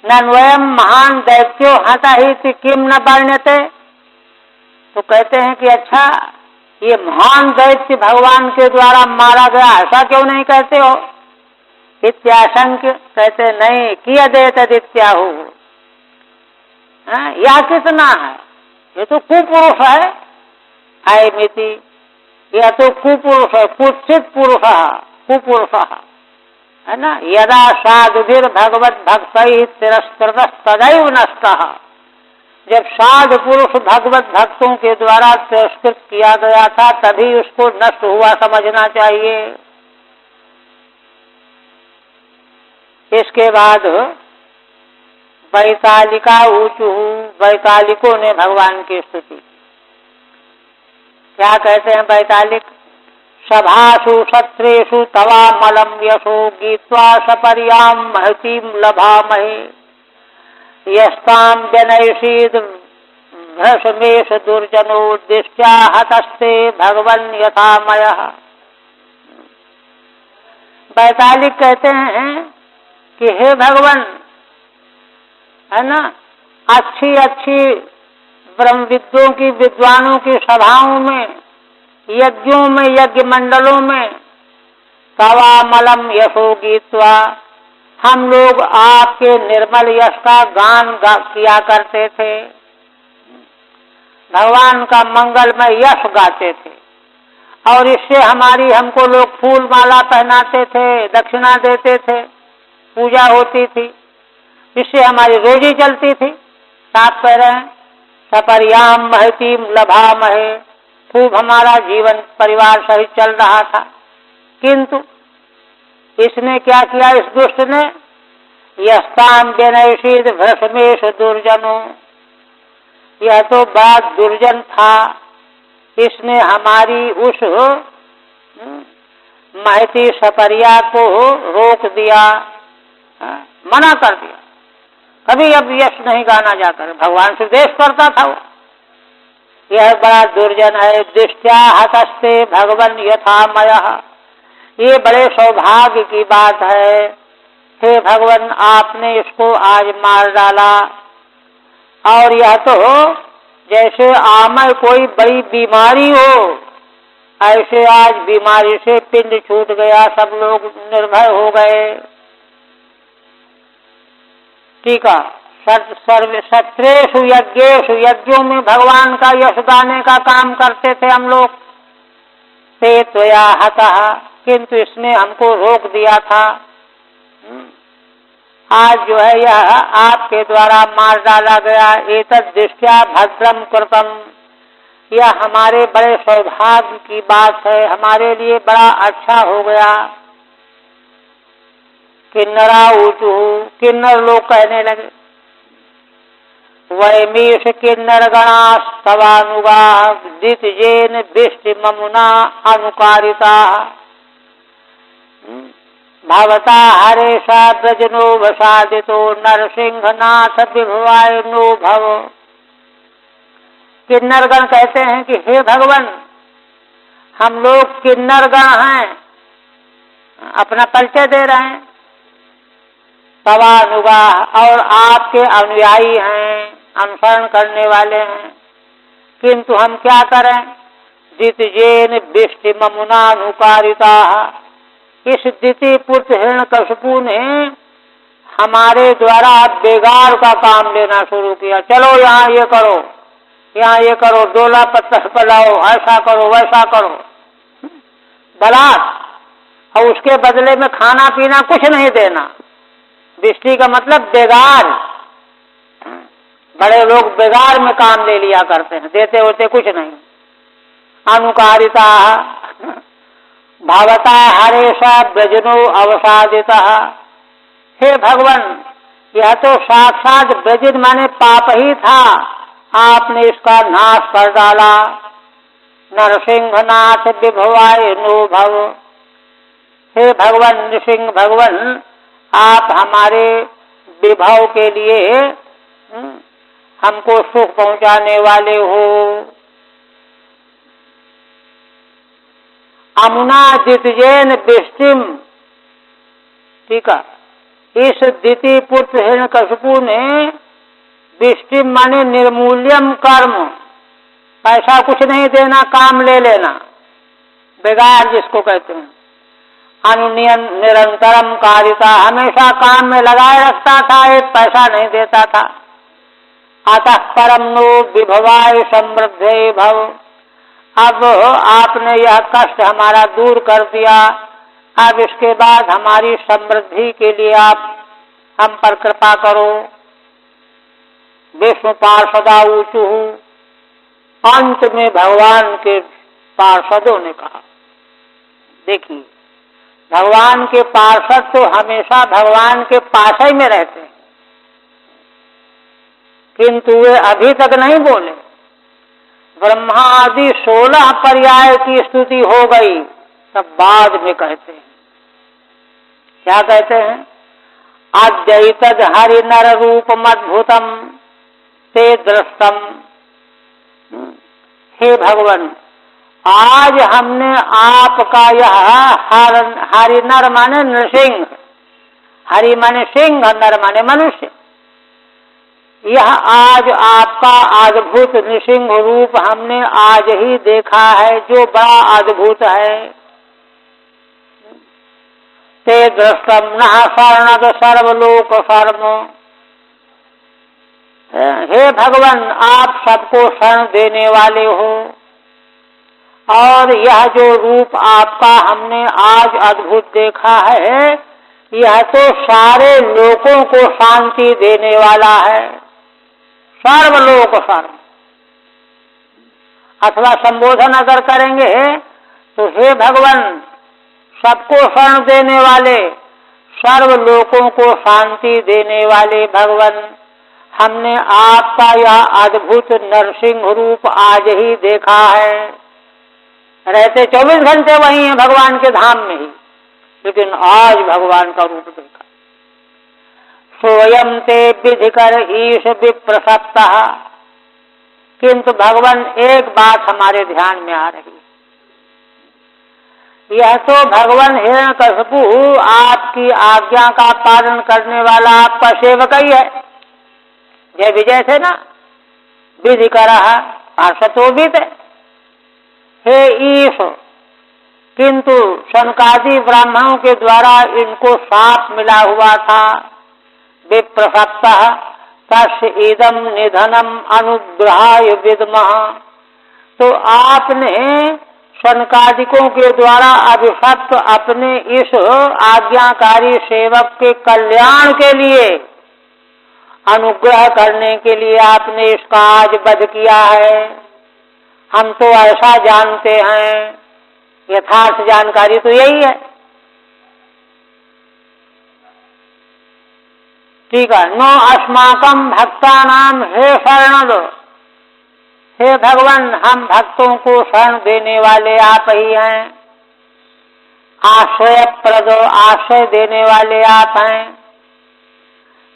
नन्वयम महान दैत्यो हता ही किम न वर्ण्यते, तो कहते हैं कि अच्छा ये महान दैत्य भगवान के द्वारा मारा गया, ऐसा क्यों नहीं कहते हो। इत्याशंक्य, कहते नहीं, कियदे तदित्याहु, यह कितना है, ये तो कुपुरुष है। अयमिति, यह तो कुपुरुष है, कुत्सित पुरुष, कुपुरुष है ना। यदा साधुभिर भगवत भक्तैः तिरस्कृतः तदैव नष्टः, जब साधु पुरुष भगवत भक्तों के द्वारा तिरस्कृत किया गया था तभी उसको नष्ट हुआ समझना चाहिए। इसके बाद वैतालिका ऊचु, वैतालिकों ने भगवान की स्तुति क्या कहते हैं। वैतालिक, सभासु सत्रेषु तवामलं यशो गीत्वा सपर्यां महतीं लभामहे, यस्तां जनयसीद भ्रशमेष दुर्जनो दृष्ट्या हतस्ते भगवन् यथामयः। वैतालिक कहते हैं कि हे भगवान, है ना, अच्छी अच्छी ब्रह्मविद्ों की, विद्वानों की सभाओं में, यज्ञों में, यज्ञ मंडलों में तवामलम यशो गीत्वा, हम लोग आपके निर्मल यश का गान किया करते थे, भगवान का मंगलमय यश गाते थे, और इससे हमको लोग फूल माला पहनाते थे, दक्षिणा देते थे, पूजा होती थी, इससे हमारी रोजी चलती थी। साफ कह रहे हैं, सपर्याम महतीम लभामहे, खूब हमारा जीवन परिवार सहित चल रहा था। किंतु इसने क्या किया, इस दुष्ट ने, यस्ताम विनयशीद भ्रष्मेश दुर्जनो, यह तो बड़ा दुर्जन था, इसने हमारी उस महती सपरिया को रोक दिया, मना कर दिया, कभी अब यश नहीं गाना जाकर, भगवान से द्वेष करता था वो। यह बड़ा दुर्जन है। दृष्टया हतस्ते भगवन यथामयः, ये बड़े सौभाग्य की बात है, हे भगवान आपने इसको आज मार डाला। और यह तो जैसे आमय कोई बड़ी बीमारी हो, ऐसे आज बीमारी से पिंड छूट गया, सब लोग निर्भय हो गए। ठीक है, सर्व सत्रेषु यज्ञेषु, यज्ञों में भगवान का यश गाने का काम करते थे हम लोग। ते त्वया हतः, किंतु इसने हमको रोक दिया था। आज जो है यह आपके द्वारा मार डाला गया। एतद् दृष्ट्या भद्रम कृतम, यह हमारे बड़े सौभाग्य की बात है, हमारे लिए बड़ा अच्छा हो गया। किन्नरा ऊचु, किन्नर लोग कहने लगे, वैमीश किन्नर गणास्तवानुगा दितजेन विष्टि ममुना अनुकारिता भवता हरेशा ब्रजनो वसादितो नरसिंहनाथ विभवाय नो भव। किन्नरगण कहते हैं कि हे भगवान, हम लोग किन्नरगण हैं, अपना परिचय दे रहे हैं, तवानुगा, और आपके अनुयायी हैं, अनुसरण करने वाले हैं, किंतु हम क्या करें, दितजेन विष्टि ममुनानुकारिता, इस दिति पुत्र हिरण्यकशिपु ने हमारे द्वारा बेगार का काम लेना शुरू किया। चलो यहाँ ये करो, यहाँ ये करो, डोला पत्थर पलाओ, ऐसा करो वैसा करो, बलात्, और उसके बदले में खाना पीना कुछ नहीं देना। दृष्टि का मतलब बेगार, बड़े लोग बेगार में काम ले लिया करते हैं, देते होते कुछ नहीं। अनुकारिता भावता हरेशा ब्रजनो अवसादिता, हे भगवान यह तो साक्षात ब्रजिन माने पाप ही था, आपने इसका नाश कर डाला। नरसिंहनाथ विभवाय नो भव, हे भगवान नृसिंह भगवान आप हमारे विभव के लिए हमको सुख पहुंचाने वाले हो। अमुना दितजेन विष्टिम, ठीक है, इस दिति पुत्र हिरण्यकशिपु ने विष्टिम माने निर्मूल्यम कर्म, पैसा कुछ नहीं देना, काम ले लेना, बेगार जिसको कहते हैं, अनुनियन निरंतरम कारिता, हमेशा काम में लगाए रखता था, एक पैसा नहीं देता था। अतः परम नो विभवाय समृद्धे भव, अब आपने यह कष्ट हमारा दूर कर दिया, अब इसके बाद हमारी समृद्धि के लिए आप हम पर कृपा करो। विष्णु पार्षदा ऊचु, अंत में भगवान के पार्षदों ने कहा, देखिए भगवान के पार्षद तो हमेशा भगवान के पास ही में रहते हैं, किंतु वे अभी तक नहीं बोले। ब्रह्मा आदि 16 पर्याय की स्तुति हो गई, तब बाद में कहते हैं, क्या कहते हैं, अद्वैतद हरि नर रूप मद्भुतम ते दृष्टम, हे भगवान आज हमने आपका यह हरि नर माने नृसिंह, हरि माने सिंह, नर माने मनुष्य, यह आज आपका अद्भुत नृसिंह रूप हमने आज ही देखा है, जो बड़ा अद्भुत है। ते दृष्टम नः शरणद सर्वलोक शर्म, हे भगवान आप सबको शरण देने वाले हो, और यह जो रूप आपका हमने आज अद्भुत देखा है, यह तो सारे लोकों को शांति देने वाला है, सर्वलोक शर्म। अथवा संबोधन अगर करेंगे तो हे भगवान सबको शरण देने वाले, सर्व लोकों को शांति देने वाले भगवान, हमने आपका यह अद्भुत नरसिंह रूप आज ही देखा है। रहते 24 घंटे वही हैं भगवान के धाम में ही, लेकिन आज भगवान का रूप देखा। सोयम ते विधि कर ईश विप्रसप्ता, किंतु भगवान एक बात हमारे ध्यान में आ रही है, यह तो भगवान हिरण्यकशिपु आपकी आज्ञा का पालन करने वाला आपका सेवक ही है। जय विजय थे ना, विधि कर रहा पार्षदोबित है। हे ईश, किंतु शनकादि ब्राह्मणों के द्वारा इनको साप मिला हुआ था। विप्रसप्ता तस्य इदम निधनम अनुग्रहाय विद्मः, तो आपने शनकादिकों के द्वारा अभिशप्त अपने इस आज्ञाकारी सेवक के कल्याण के लिए, अनुग्रह करने के लिए आपने इसका आज वध किया है। हम तो ऐसा जानते हैं, यथार्थ जानकारी तो यही है। ठीक है, नो अस्माकम भक्तानाम हे शरण दो, हे भगवान हम भक्तों को शरण देने वाले आप ही हैं। आश्रय प्रदो, आश्रय देने वाले आप हैं।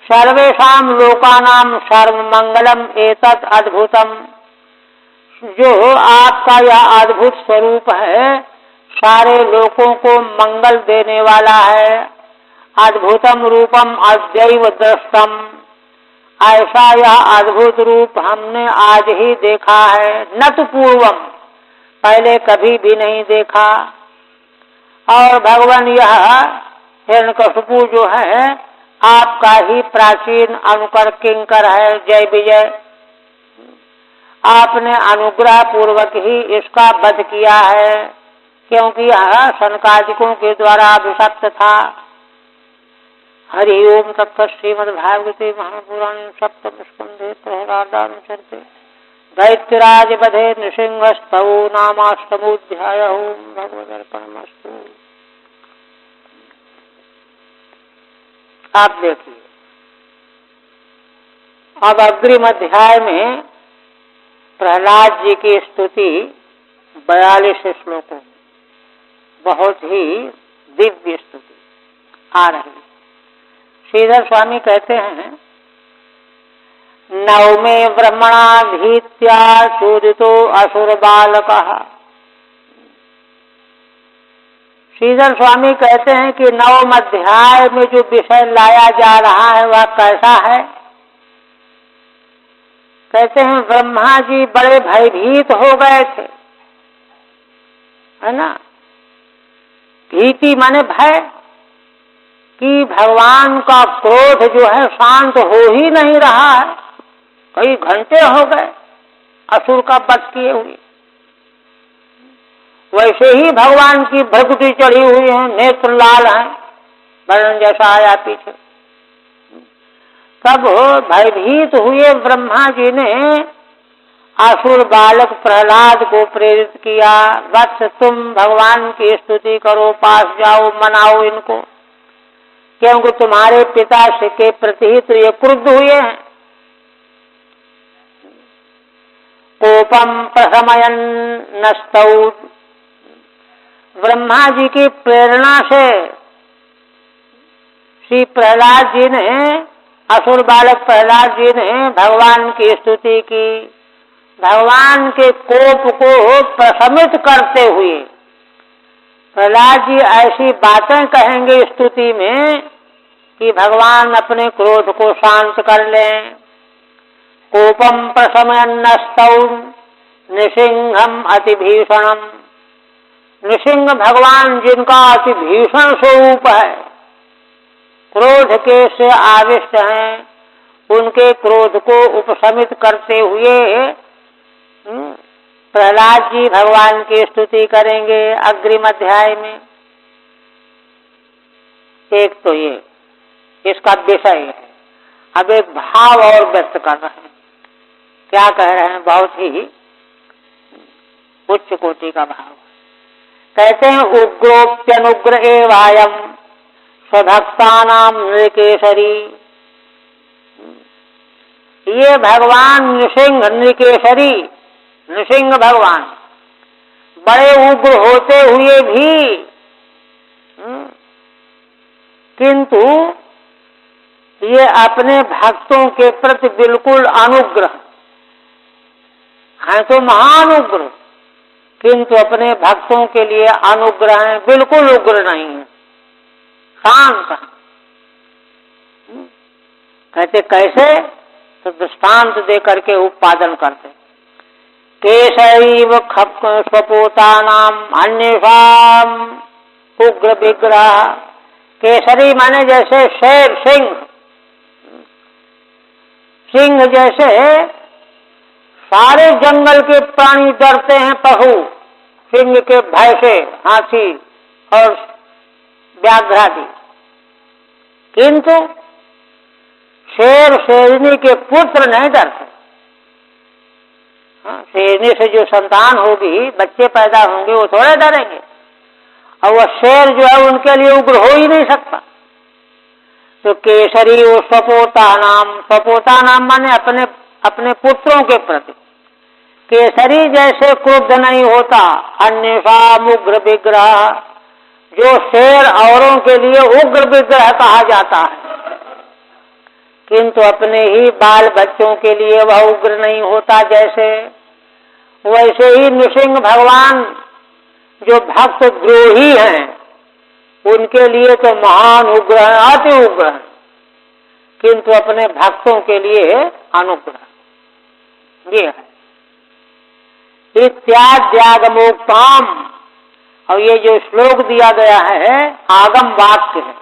सर्वेषाम लोकानाम सर्व मंगलम एतत् अद्भुतम, जो आपका यह अद्भुत स्वरूप है सारे लोगों को मंगल देने वाला है। अद्भुतम रूपम अद्यैव दृष्टम, ऐसा यह अद्भुत रूप हमने आज ही देखा है। न तो पूर्वम, पहले कभी भी नहीं देखा। और भगवान यह हिरण्यकशिपु जो है आपका ही प्राचीन अनुकर किंकर है। जय विजय, आपने अनुग्रह पूर्वक ही इसका वध किया है, क्योंकि यह शनकादिकों के द्वारा अभिशप्त था। हरि ओम तत्त श्रीमद्भागवते महापुराणे सप्तम स्कंधे प्रहलादानुचरिते दैत्यराज वधे नृसिंहस्तव नामाष्टमोऽध्यायः। ओम भगवदर्पणमस्तु। आप देखिए, अब अग्रिम अध्याय में प्रहलाद जी की स्तुति 42 श्लोकों, बहुत ही दिव्य स्तुति आ रही है। श्रीधर स्वामी कहते हैं, नवमे ब्रह्मणा भीत्या चोदितो असुर बालकः। श्रीधर स्वामी कहते हैं कि नवम अध्याय में जो विषय लाया जा रहा है वह कैसा है। कहते हैं ब्रह्मा जी बड़े भयभीत हो गए थे, है ना। भीति माने भय, कि भगवान का क्रोध जो है शांत हो ही नहीं रहा है। कई घंटे हो गए असुर का वध किए हुए। वैसे ही भगवान की भ्रकुटी चढ़ी हुई है, नेत्र लाल है, वर्णन जैसा आया पीछे। तब भयभीत हुए ब्रह्मा जी ने असुर बालक प्रहलाद को प्रेरित किया, वत्स तुम भगवान की स्तुति करो, पास जाओ, मनाओ इनको, क्योंकि तुम्हारे पिता के प्रति ही तो ये क्रुद्ध हुए हैं। कोपम प्रशमयन नस्तौ, ब्रह्मा जी की प्रेरणा से श्री प्रहलाद जी ने, असुर बालक प्रहलाद जी ने भगवान की स्तुति की। भगवान के कोप को प्रशमित करते हुए प्रहलाद जी ऐसी बातें कहेंगे स्तुति में कि भगवान अपने क्रोध को शांत कर लें। कोपम प्रशमयन्नस्तौ नृसिंहम अति भीषणम, नृसिंह भगवान जिनका अति भीषण स्वरूप है, क्रोध के से आविष्ट हैं, उनके क्रोध को उपशमित करते हुए प्रहलाद जी भगवान की स्तुति करेंगे अग्रिम अध्याय में। एक तो ये इसका विषय है। अब एक भाव और व्यक्त कर रहे हैं। क्या कह रहे हैं? बहुत ही उच्च कोटि का भाव। कहते हैं उग्रोप्यनुग्र एवायम स्वभक्तानाम नृकेशरी। ये भगवान नृसिंह नृकेशरी, नृसिंह भगवान बड़े उग्र होते हुए भी किंतु ये अपने भक्तों के प्रति बिल्कुल अनुग्रह हैं, तो महान उग्र, किंतु अपने भक्तों के लिए अनुग्रह है, बिल्कुल उग्र नहीं है, शांत है। कहते कैसे? तो दृष्टांत दे करके उत्पादन करते। केशरीव स्वपोतानाम अन्येषाम उग्र विग्रह। केसरी माने जैसे शेर, सिंह, सिंह जैसे सारे जंगल के प्राणी डरते हैं पशु सिंह के भय से, हाथी और व्याघ्रादि, किंतु शेर शेरनी के पुत्र नहीं डरते। शेरनी से जो संतान होगी, बच्चे पैदा होंगे, वो थोड़े डरेंगे, और वह शेर जो है उनके लिए उग्र हो ही नहीं सकता। तो केसरी वो स्वपोता नाम माने अपने अपने पुत्रों के प्रति। केसरी जैसे क्रुद्ध नहीं होता, अन्येषाम उग्र विग्रह, जो शेर औरों के लिए उग्र विग्रह कहा जाता है, किंतु अपने ही बाल बच्चों के लिए वह उग्र नहीं होता। जैसे वैसे ही नृसिंह भगवान जो भक्त द्रोही हैं, उनके लिए तो महान उग्र है, अति उग्र है, किंतु अपने भक्तों के लिए अनुग्रह। ये है इत्याद्यागमोक्ताम। और ये जो श्लोक दिया गया है आगम वाक्य है,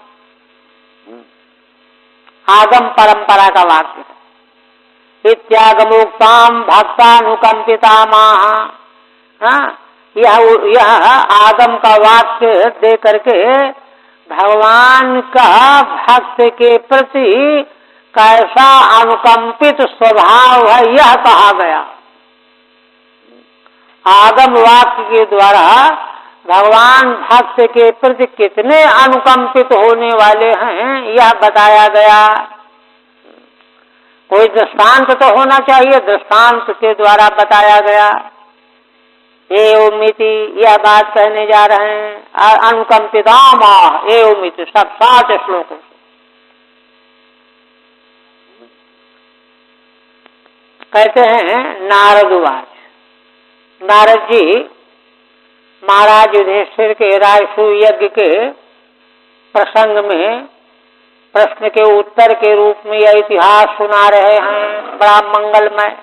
आगम परंपरा का वाक्य है। इत्यागमोक्ताम भक्तानुकंपिता माह। यह आगम का वाक्य दे करके भगवान का भक्त के प्रति कैसा अनुकंपित स्वभाव है यह कहा गया। आगम वाक्य के द्वारा भगवान भक्त के प्रति कितने अनुकंपित होने वाले हैं यह बताया गया। कोई दृष्टांत तो होना चाहिए, दृष्टांत के द्वारा बताया गया। एवमिति यह बात कहने जा रहे हैं, अनुकंपितामा एवमिति, सब 7 श्लोकों से। कहते हैं नारदवाच। नारद जी महाराज युधिष्ठिर के राजसूय यज्ञ के प्रसंग में प्रश्न के उत्तर के रूप में यह इतिहास सुना रहे हैं, बड़ा मंगलमय।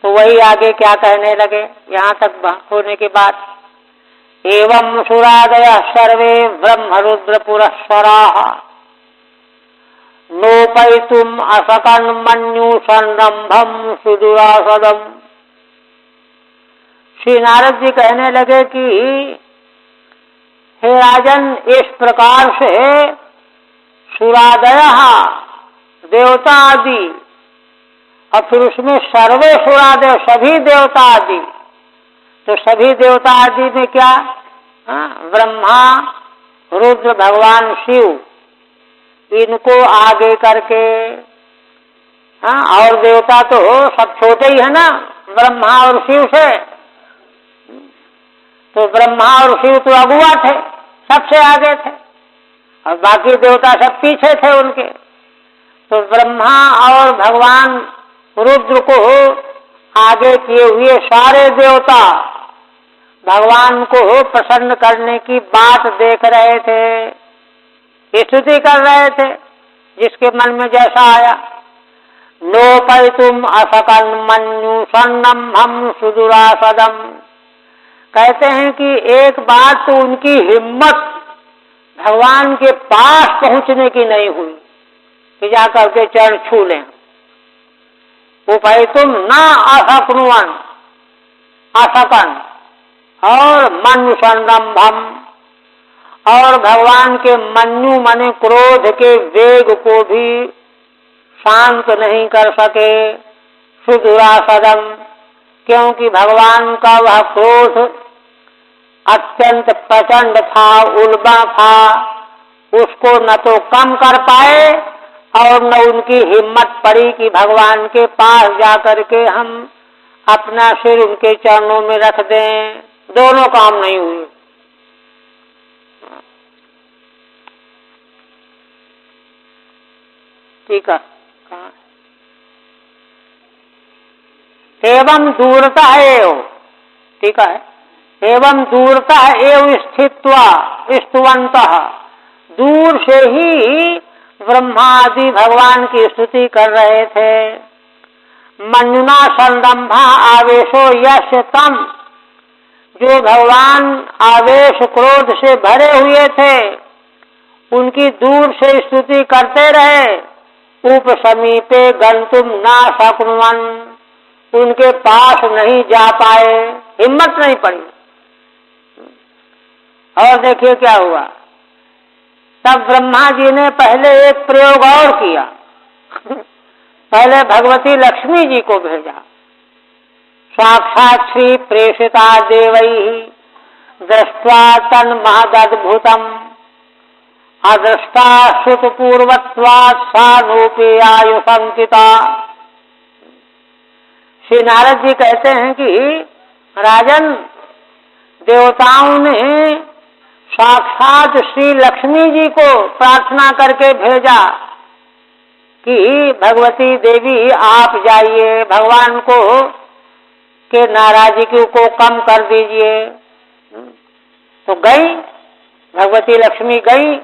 तो वही आगे क्या कहने लगे, यहाँ तक होने के बाद, एवं सुरादय सर्वे ब्रह्म रुद्र पुरस्वराः नोपैतुम असकन मन्यु संरंभम सुदुरासदम। श्री नारद जी कहने लगे कि हे राजन, इस प्रकार से सुरादय देवता आदि, और फिर उसमें सर्वे सुरादय सभी देवता आदि, तो सभी देवता आदि में क्या, ब्रह्मा रुद्र भगवान शिव, इनको आगे करके, और देवता तो सब छोटे ही है ना ब्रह्मा और शिव से, तो ब्रह्मा और शिव तो अगुआ थे, सबसे आगे थे, और बाकी देवता सब पीछे थे उनके। तो ब्रह्मा और भगवान रुद्र को आगे किए हुए सारे देवता भगवान को प्रसन्न करने की बात देख रहे थे, स्तुति कर रहे थे, जिसके मन में जैसा आया। नोपैतुम असकन मन्यु संरंभम सुदुरासदम। कहते हैं कि एक बात तो उनकी हिम्मत भगवान के पास पहुंचने की नहीं हुई कि जाकर के चरण छू लें। उपैतुम न असक्नुवन, असकन और मन्यु संरंभम, और भगवान के मन्यु माने क्रोध के वेग को भी शांत नहीं कर सके। सुदुरासदम, क्योंकि भगवान का वह क्रोध अत्यंत प्रचंड था, उल्बा था, उसको न तो कम कर पाए और न उनकी हिम्मत पड़ी कि भगवान के पास जाकर के हम अपना सिर उनके चरणों में रख दें। दोनों काम नहीं हुए। ठीक है। एवं दूरतः एव, ठीक है, एवं दूरतः एव स्थित्वा स्तुवन्तः, दूर से ही ब्रह्मादि भगवान की स्तुति कर रहे थे। मन्युना संदम्भा आवेशो यस्य तम, जो भगवान आवेश क्रोध से भरे हुए थे उनकी दूर से स्तुति करते रहे। उपसमीपे गंतुम ना शक्नुवन, उनके पास नहीं जा पाए, हिम्मत नहीं पड़ी। और देखिए क्या हुआ, तब ब्रह्मा जी ने पहले एक प्रयोग और किया। पहले भगवती लक्ष्मी जी को भेजा। साक्षात श्री प्रेषिता देवैः दृष्ट्वा तन्महदद्भुतम् अदृष्टा श्रुतपूर्वत्वात् सानूपेयायु संकिता। श्री नारद जी कहते हैं कि राजन, देवताओं ने साक्षात श्री लक्ष्मी जी को प्रार्थना करके भेजा कि भगवती देवी आप जाइए, भगवान को के नाराजगी को कम कर दीजिए। तो गई भगवती लक्ष्मी गई,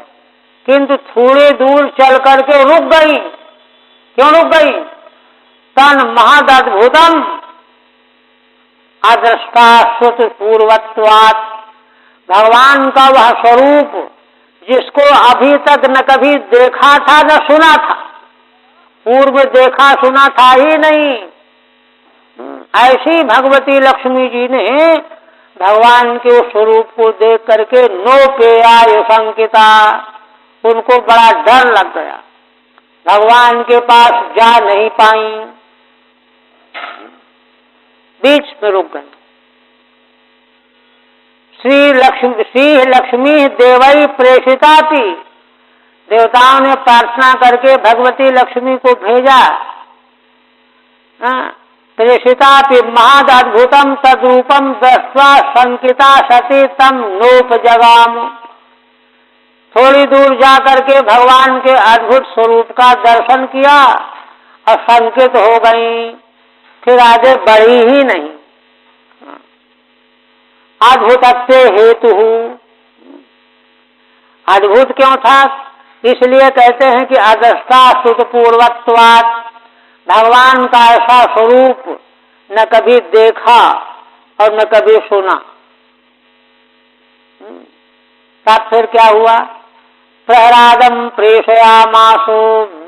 किंतु थोड़े दूर चल करके रुक गई। क्यों रुक गई? तन महदद्भुतम अदृष्टा श्रुत पूर्वत्वात्, भगवान का वह स्वरूप जिसको अभी तक न कभी देखा था न सुना था, पूर्व देखा सुना था ही नहीं, ऐसी भगवती लक्ष्मी जी ने भगवान के उस स्वरूप को देख करके नोपेयाय संकिता, उनको बड़ा डर लग गया, भगवान के पास जा नहीं पाई, बीच में रुक गई। श्री लक्ष्मी देवई प्रेषिता थी, देवताओं ने प्रार्थना करके भगवती लक्ष्मी को भेजा। प्रेषिता महदद्भुतम तद्रूपम दृष्ट्वा संकिता सती तम नोपजगाम। थोड़ी दूर जाकर के भगवान के अद्भुत स्वरूप का दर्शन किया और संकित हो गई, फिर आगे बढ़ी ही नहीं। अद्भुतत्वे हेतु, अद्भुत क्यों था? इसलिए कहते हैं कि अदृष्टा श्रुतपूर्वत्वात्, भगवान का ऐसा स्वरूप न कभी देखा और न कभी सुना। तब फिर क्या हुआ? प्रहलादम प्रेषयामासो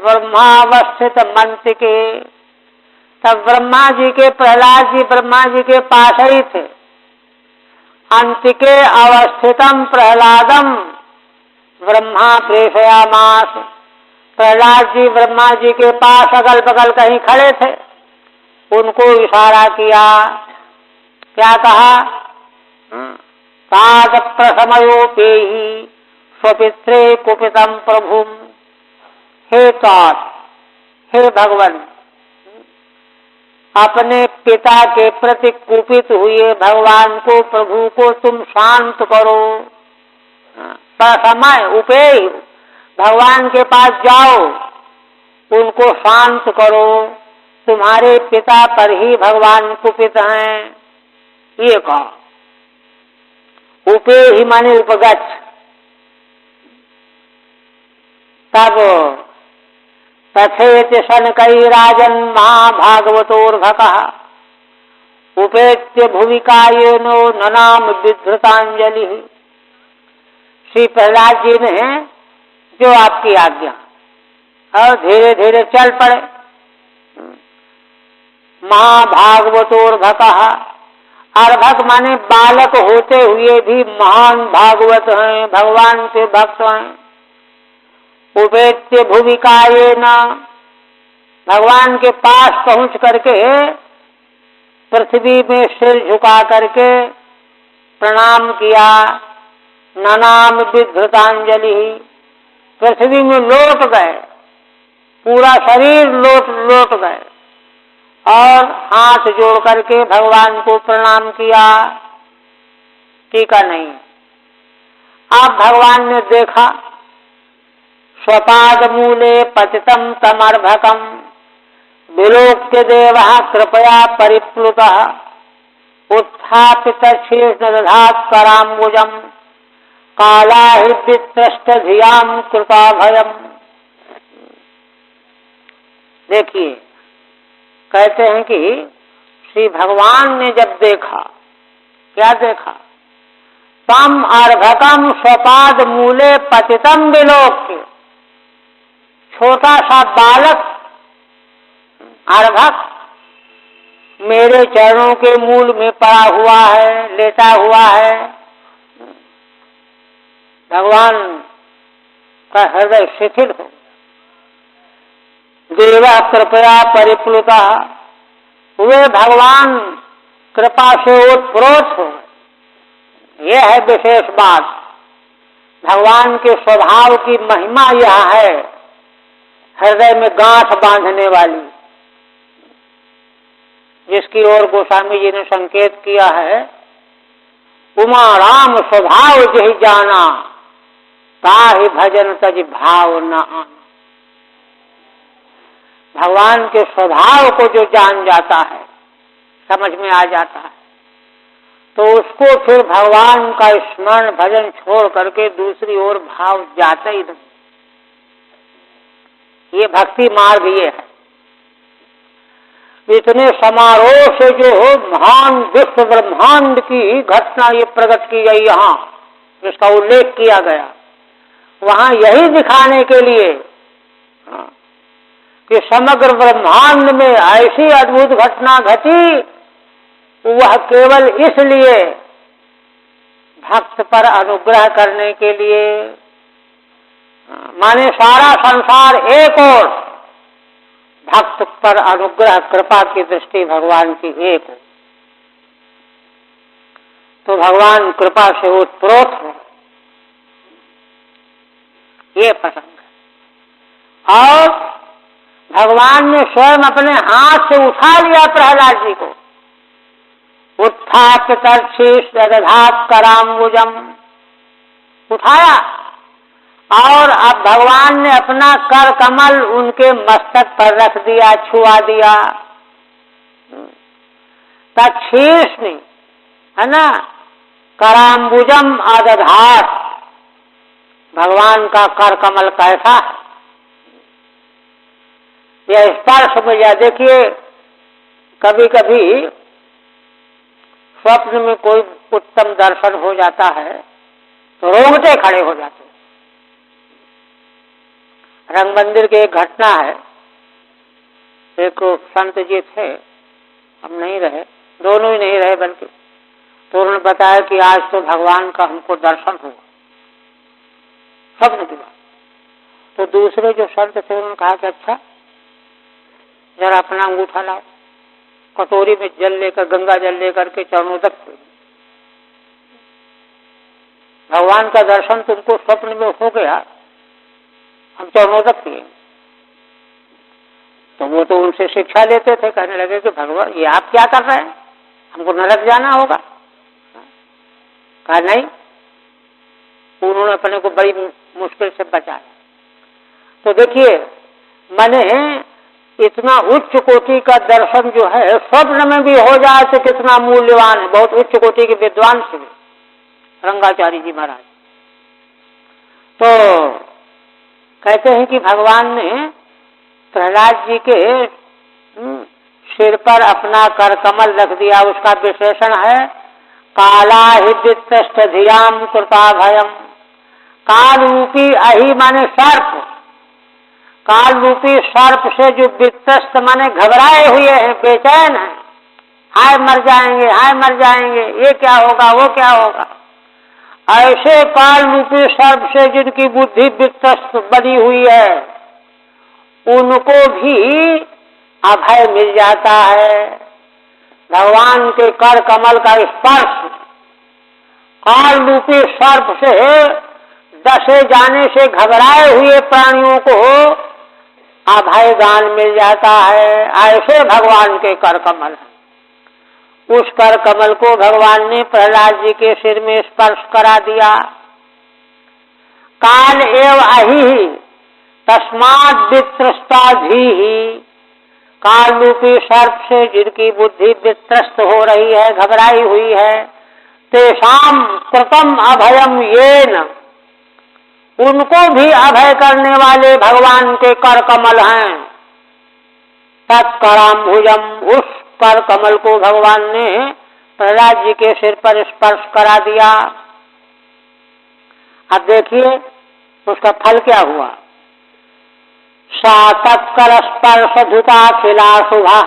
ब्रह्मावस्थित मंत्रिके, तब ब्रह्मा जी के, प्रहलाद जी ब्रह्मा जी के पास ही थे। अंतिके अवस्थितम प्रहलादम ब्रह्मा प्रेषयामास, प्रहलाद जी ब्रह्मा जी के पास अगल बगल कहीं खड़े थे, उनको इशारा किया। क्या कहा? ताद प्रसमयोपेहि स्वपित्रे कुपितम प्रभुम, हे तात, हे भगवान, अपने पिता के प्रति कुपित हुए भगवान को, प्रभु को तुम शांत करो। प्रसमय उपेय, भगवान के पास जाओ, उनको शांत करो, तुम्हारे पिता पर ही भगवान कुपित हैं, ये कहा। उपे ही माने उपगत। तब तथेति शनकई राजन महाभागवतोर्भकः उपेत्य भुविकायेनो ननाम विधृतांजलि। श्री प्रहलाद जी ने जो आपकी आज्ञा, और धीरे धीरे चल पड़े। महाभागवतोर्भकः, अर्भक माने बालक होते हुए भी महान भागवत हैं, भगवान के भक्त हैं। उपेत्य भुविकायेन, भगवान के पास पहुंच करके पृथ्वी में सिर झुका करके प्रणाम किया। ननाम विधृतांजलि, पृथ्वी में लौट गए, पूरा शरीर लौट गए और हाथ जोड़ करके भगवान को प्रणाम किया। टीका नहीं। अब भगवान ने देखा, स्वपाद मूले पतितम तमर्भकम विलोक्य देवः कृपया परिप्लुतः उत्थापित शीर्षदधात् कराम्बुजम् कालाहिर्वित्रष्ट धियां कृपा भयम्। देखिए, कहते हैं कि श्री भगवान ने जब देखा, क्या देखा? तम अर्भकम स्वपाद मूले पतितम विलोक्य, छोटा सा बालक अर्भक मेरे चरणों के मूल में पड़ा हुआ है, लेटा हुआ है। भगवान का हृदय शिथिल हो। देवा कृपया परिप्लुता, वे भगवान कृपा से ओतप्रोत हो। यह है विशेष बात। भगवान के स्वभाव की महिमा यह है, हृदय में गांठ बांधने वाली, जिसकी ओर गोस्वामी जी ने संकेत किया है, उमा राम स्वभाव जहि जाना ताहि भजन तज भाव न आना। भगवान के स्वभाव को जो जान जाता है, समझ में आ जाता है, तो उसको फिर भगवान का स्मरण भजन छोड़ करके दूसरी ओर भाव जाता ही नहीं। ये भक्ति मार्ग ये है। इतने समारोह से जो महान विश्व ब्रह्मांड की घटना ये प्रकट की गई यहाँ, जिसका उल्लेख किया गया, वहां यही दिखाने के लिए कि समग्र ब्रह्मांड में ऐसी अद्भुत घटना घटी, वह केवल इसलिए भक्त पर अनुग्रह करने के लिए, माने सारा संसार एक और भक्त पर अनुग्रह कृपा की दृष्टि भगवान की एक हो, तो भगवान कृपा से ओतप्रोत हो, ये प्रसंग है। और भगवान ने स्वयं अपने हाथ से उठा लिया प्रहलाद जी को, उत्थापित शीर्षदधात् कराम्बुजम्, उठाया और अब भगवान ने अपना कर कमल उनके मस्तक पर रख दिया, छुआ दिया। तच्छीर्ष नहीं है ना, कराम्बुजम अदधात्, भगवान का कर कमल कैसा है, यह स्पर्श में। या देखिए, कभी कभी स्वप्न में कोई उत्तम दर्शन हो जाता है तो रोंगटे खड़े हो जाते हैं। रंग मंदिर की एक घटना है, एक संत जी थे, हम नहीं रहे, दोनों ही नहीं रहे बल्कि, तो उन्होंने बताया कि आज तो भगवान का हमको दर्शन हुआ, स्वप्न की बात। तो दूसरे जो संत थे उन्होंने कहा कि अच्छा जरा अपना अंगूठा लाओ, कटोरी में जल लेकर, गंगा जल लेकर के चरणों तक, भगवान का दर्शन तुमको स्वप्न में हो गया, हम चरणों तक पिए। तो वो तो उनसे शिक्षा लेते थे, कहने लगे कि भगवान ये आप क्या कर रहे हैं, हमको नरक जाना होगा। कहा नहीं, उन्होंने अपने को बड़ी मुश्किल से बचाया। तो देखिए, माने इतना उच्च कोटि का दर्शन जो है स्वप्न में भी हो जाए तो कितना मूल्यवान है। बहुत उच्च कोटि के विद्वान थे रंगाचार्य जी महाराज। तो कहते हैं कि भगवान ने प्रहलाद जी के सिर पर अपना कर कमल रख दिया। उसका विशेषण है काला हिदित धियाम कृपा भयम। काल रूपी अहि माने सर्प, काल रूपी सर्प से जो वित्रस्त माने घबराए हुए हैं, बेचैन हैं, हाय मर जाएंगे, हाय मर जाएंगे, ये क्या होगा, वो क्या होगा, ऐसे काल रूपी सर्प से जिनकी बुद्धि वित्रस्त बनी हुई है, उनको भी अभय मिल जाता है। भगवान के कर कमल का स्पर्श काल रूपी सर्प से डसे जाने से घबराए हुए प्राणियों को अभय दान मिल जाता है। ऐसे भगवान के कर कमल है। उस कर कमल को भगवान ने प्रहलाद जी के सिर में स्पर्श करा दिया। काल एव अहि तस्मात् वित्रस्ता धीहि, काल रूपी सर्प से जिनकी बुद्धि वित्रस्त हो रही है, घबराई हुई है, तेषाम कृतम अभयम येन, उनको भी अभय करने वाले भगवान के कर कमल हैं। तत्कराम्भुजम, उस कर कमल को भगवान ने प्रहलाद जी के सिर पर स्पर्श करा दिया। अब देखिए उसका फल क्या हुआ। सा तत्कर स्पर्श धुताखिला शुभा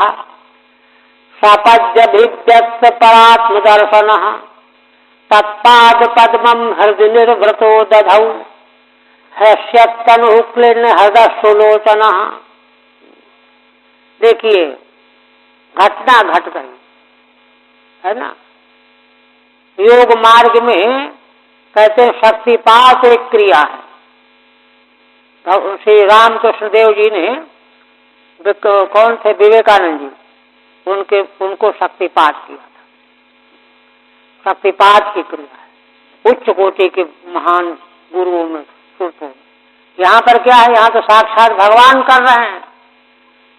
सपद्यभिव्यक्त परात्म दर्शन तत्पाद पद्मम हृदय निर्भृतो दधौ हृष्यतनु क्लीन हृदय सुलोचन। देखिए घटना घट गई है ना। योग मार्ग में कहते हैं शक्तिपात एक क्रिया है। तो श्री रामकृष्ण देव जी ने कौन थे, विवेकानंद जी, उनको शक्तिपात किया था। शक्तिपात की क्रिया है, उच्च कोटि के महान गुरुओं में सुनते। यहाँ पर क्या है, यहाँ तो साक्षात भगवान कर रहे हैं।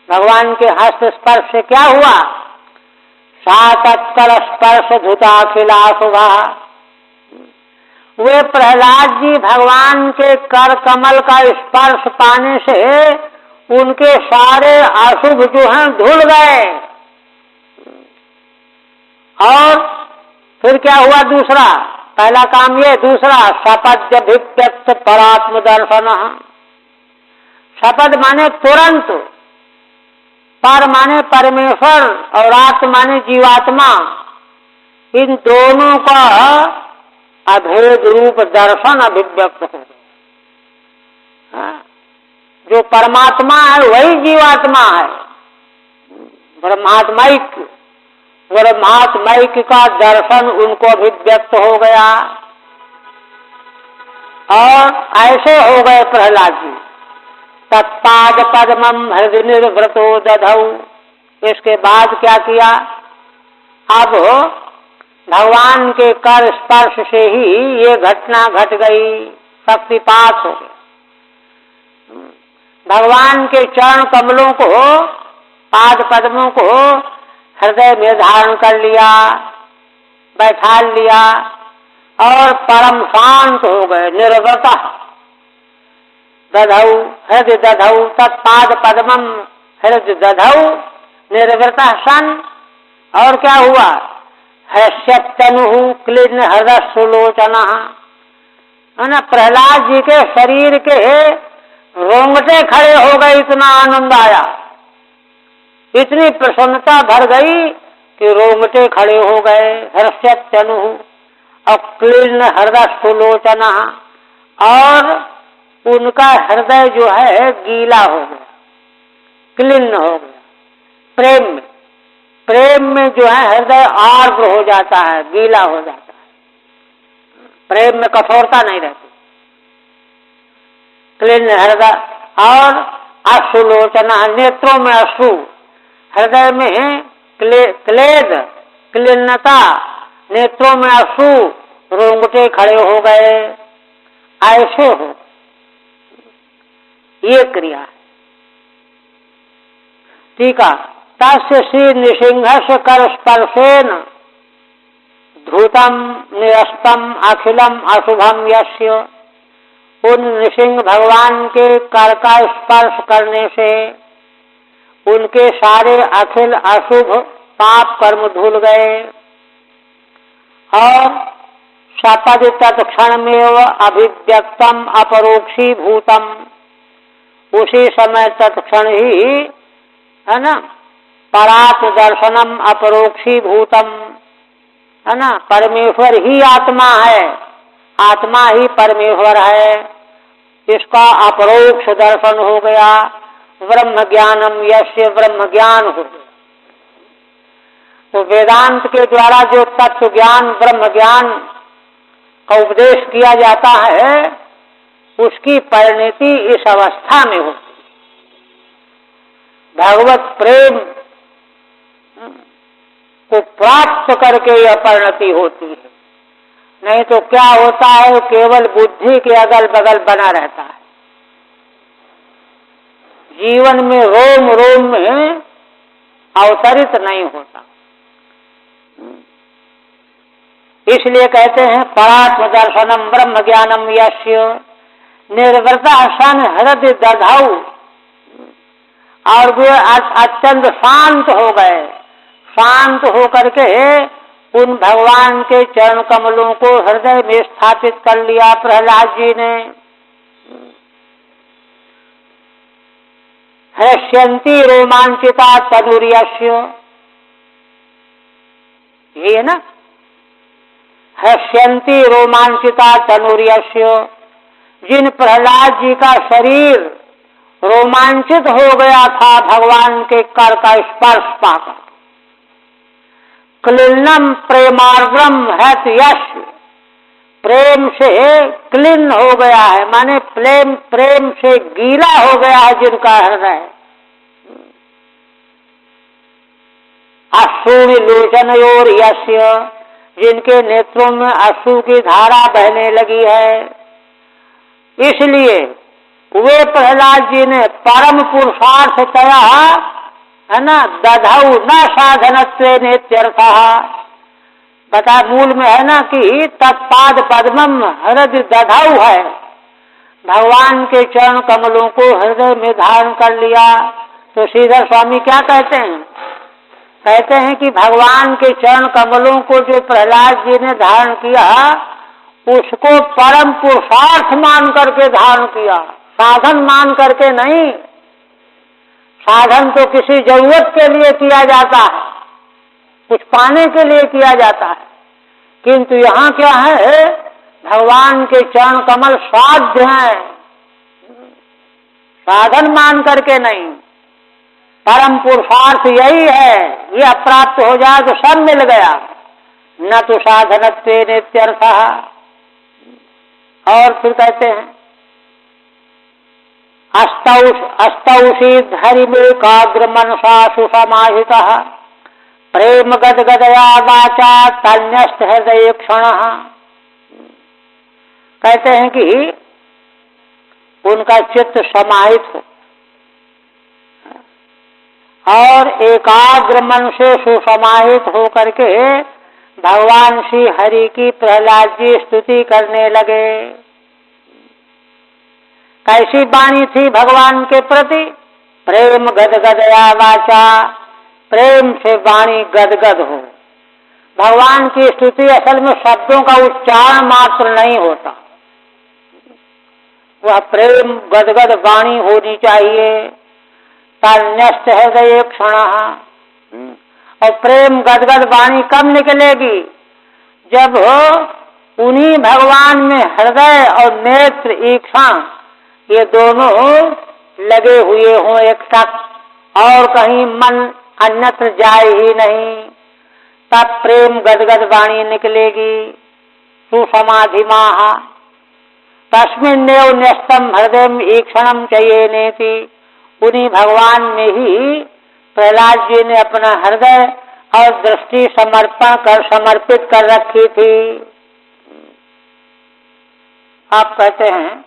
भगवान के हस्त स्पर्श से क्या हुआ। सा तत्कर स्पर्श धुताखिला शुभा, वे प्रहलाद जी भगवान के कर कमल का स्पर्श पाने से उनके सारे अशुभ जो हैं धुल गए। और फिर क्या हुआ दूसरा, पहला काम ये, दूसरा सपद्यभिव्यक्त परात्म दर्शन। शपथ माने तुरंत, पर माने परमेश्वर और आत्मा माने जीवात्मा, इन दोनों का अभेद रूप दर्शन अभिव्यक्त हो। जो परमात्मा है वही जीवात्मा है। ब्रह्मात्मैक का दर्शन उनको अभिव्यक्त हो गया। और ऐसे हो गए प्रहलाद जी। तत्पाद पद्मम हृदय निर्भृतो दधौ, इसके बाद क्या किया। अब भगवान के कर स्पर्श से ही ये घटना घट गई, शक्तिपात हो गया। भगवान के चरण कमलों को, पाद पद्मों को हृदय में धारण कर लिया, बैठा लिया और परम शांत हो गए। निर्वृतः दधौ हृदय दधौ तत्पाद पद्मम हृदय दधौ निर्वृतः सन। और क्या हुआ। हृष्यतनु क्लीन हृदय सुलोचन, है ना। प्रहलाद जी के शरीर के रोंगटे खड़े हो गए, इतना आनंद आया, इतनी प्रसन्नता भर गई कि रोंगटे खड़े हो गए। हृष्यतनु और क्लीन हृदय सुलोचन, और उनका हृदय जो है गीला हो गया, क्लीन हो गया। प्रेम में, प्रेम में जो है हृदय आर्द्र हो जाता है, गीला हो जाता है। प्रेम में कठोरता नहीं रहती। क्लीन हृदय और अश्रुलोचना, नेत्रों में अश्रु, हृदय में क्लेद क्लीनता, नेत्रों में अश्रु, रोंगटे खड़े हो गए। ऐसे हो, ये क्रिया है। ठीक है। तस्य श्री नृसिंहस्य कर स्पर्शेन धूतम निरस्तम अखिलम अशुभम यस्य, उन नृसिंह भगवान के कर का स्पर्श करने से उनके सारे अखिल अशुभ पाप कर्म धुल गए। और सपद तत्क्षण में अभिव्यक्तम अपरोक्षी भूतम, उसी समय तत्क्षण ही, है ना, परात्म दर्शनम अपरोक्षी भूतम, है ना। परमेश्वर ही आत्मा है, आत्मा ही परमेश्वर है, इसका अपरोक्ष दर्शन हो गया। ब्रह्म ज्ञानम यस्य, ब्रह्म ज्ञान हो गया। तो वेदांत के द्वारा जो तत्व ज्ञान, ब्रह्म ज्ञान उपदेश किया जाता है उसकी परिणति इस अवस्था में होती। भगवत प्रेम को प्राप्त करके यह परिणति होती है। नहीं तो क्या होता है, केवल बुद्धि के अगल बगल बना रहता है, जीवन में रोम रोम में अवतरित नहीं होता। इसलिए कहते हैं परात्म दर्शनम ब्रह्म ज्ञानम यस्य निर्वृता सन हृदय दधाऊ। और वे अत्यंत शांत हो गए, शांत होकर के उन भगवान के चरण कमलों को हृदय में स्थापित कर लिया प्रहलाद जी ने। हृष्यन्ति रोमांचिता तनुर्यस्य, ये है ना, हृष्यन्ति रोमांचिता तनुर्यस्य। जिन प्रहलाद जी का शरीर रोमांचित हो गया था भगवान के कर का स्पर्श पाकर, क्लिन्नम प्रेमार्द्रम हत यश, प्रेम से क्लिन्न हो गया है, माने प्रेम से गीला हो गया है जिनका हृदय। अश्रुणि लोचनयोर यस्य, जिनके नेत्रों में अश्रु की धारा बहने लगी है। इसलिए वे प्रहलाद जी ने परम पुरुषार्थ तया, है ना, दधाऊ न साधनत्वेन इत्यर्थः। बता मूल में है ना कि तत्पाद पद्मम हृदय दधाऊ है, भगवान के चरण कमलों को हृदय में धारण कर लिया। तो श्रीधर स्वामी क्या कहते हैं, कहते हैं कि भगवान के चरण कमलों को जो प्रहलाद जी ने धारण किया उसको परम पुरुषार्थ मान करके धारण किया, साधन मान करके नहीं। साधन तो किसी जरूरत के लिए किया जाता है, कुछ पाने के लिए किया जाता है, किंतु यहाँ क्या है, भगवान के चरण कमल साध्य हैं, साधन मान करके नहीं। परम पुरुषार्थ यही है, यह प्राप्त हो जाए तो सब मिल गया, न तो साधनत्वेन इत्यर्थः। और फिर कहते हैं अस्तौषीद हरिमेकाग्र मनसा सुसमाहितः प्रेम गदगदया वाचा तन्यस्त हृदय क्षणः। कहते हैं कि उनका चित्त समाहित हो और एकाग्र मन से सुसमाहित हो करके भगवान श्री हरि की प्रहलाद जी स्तुति करने लगे। कैसी वाणी थी भगवान के प्रति, प्रेम गदगदया वाचा, प्रेम से वाणी गदगद हो। भगवान की स्तुति असल में शब्दों का उच्चारण मात्र नहीं होता, वह प्रेम गदगद वाणी होनी चाहिए। तन्यस्त हृदय क्षणः, और प्रेम गदगद वाणी कब निकलेगी, जब उन्हीं भगवान में हृदय और नेत्र इच्छा ये दोनों लगे हुए हों एक साथ, और कहीं मन अन्यत्र जाए ही नहीं, तब प्रेम गदगद वाणी निकलेगी। सुसमाधिमाः तस्मिन्नेव न्यस्तम हृदय ईक्षणम चाहिए नेति, उन्हीं भगवान में ही प्रहलाद जी ने अपना हृदय और दृष्टि समर्पित कर रखी थी। आप कहते हैं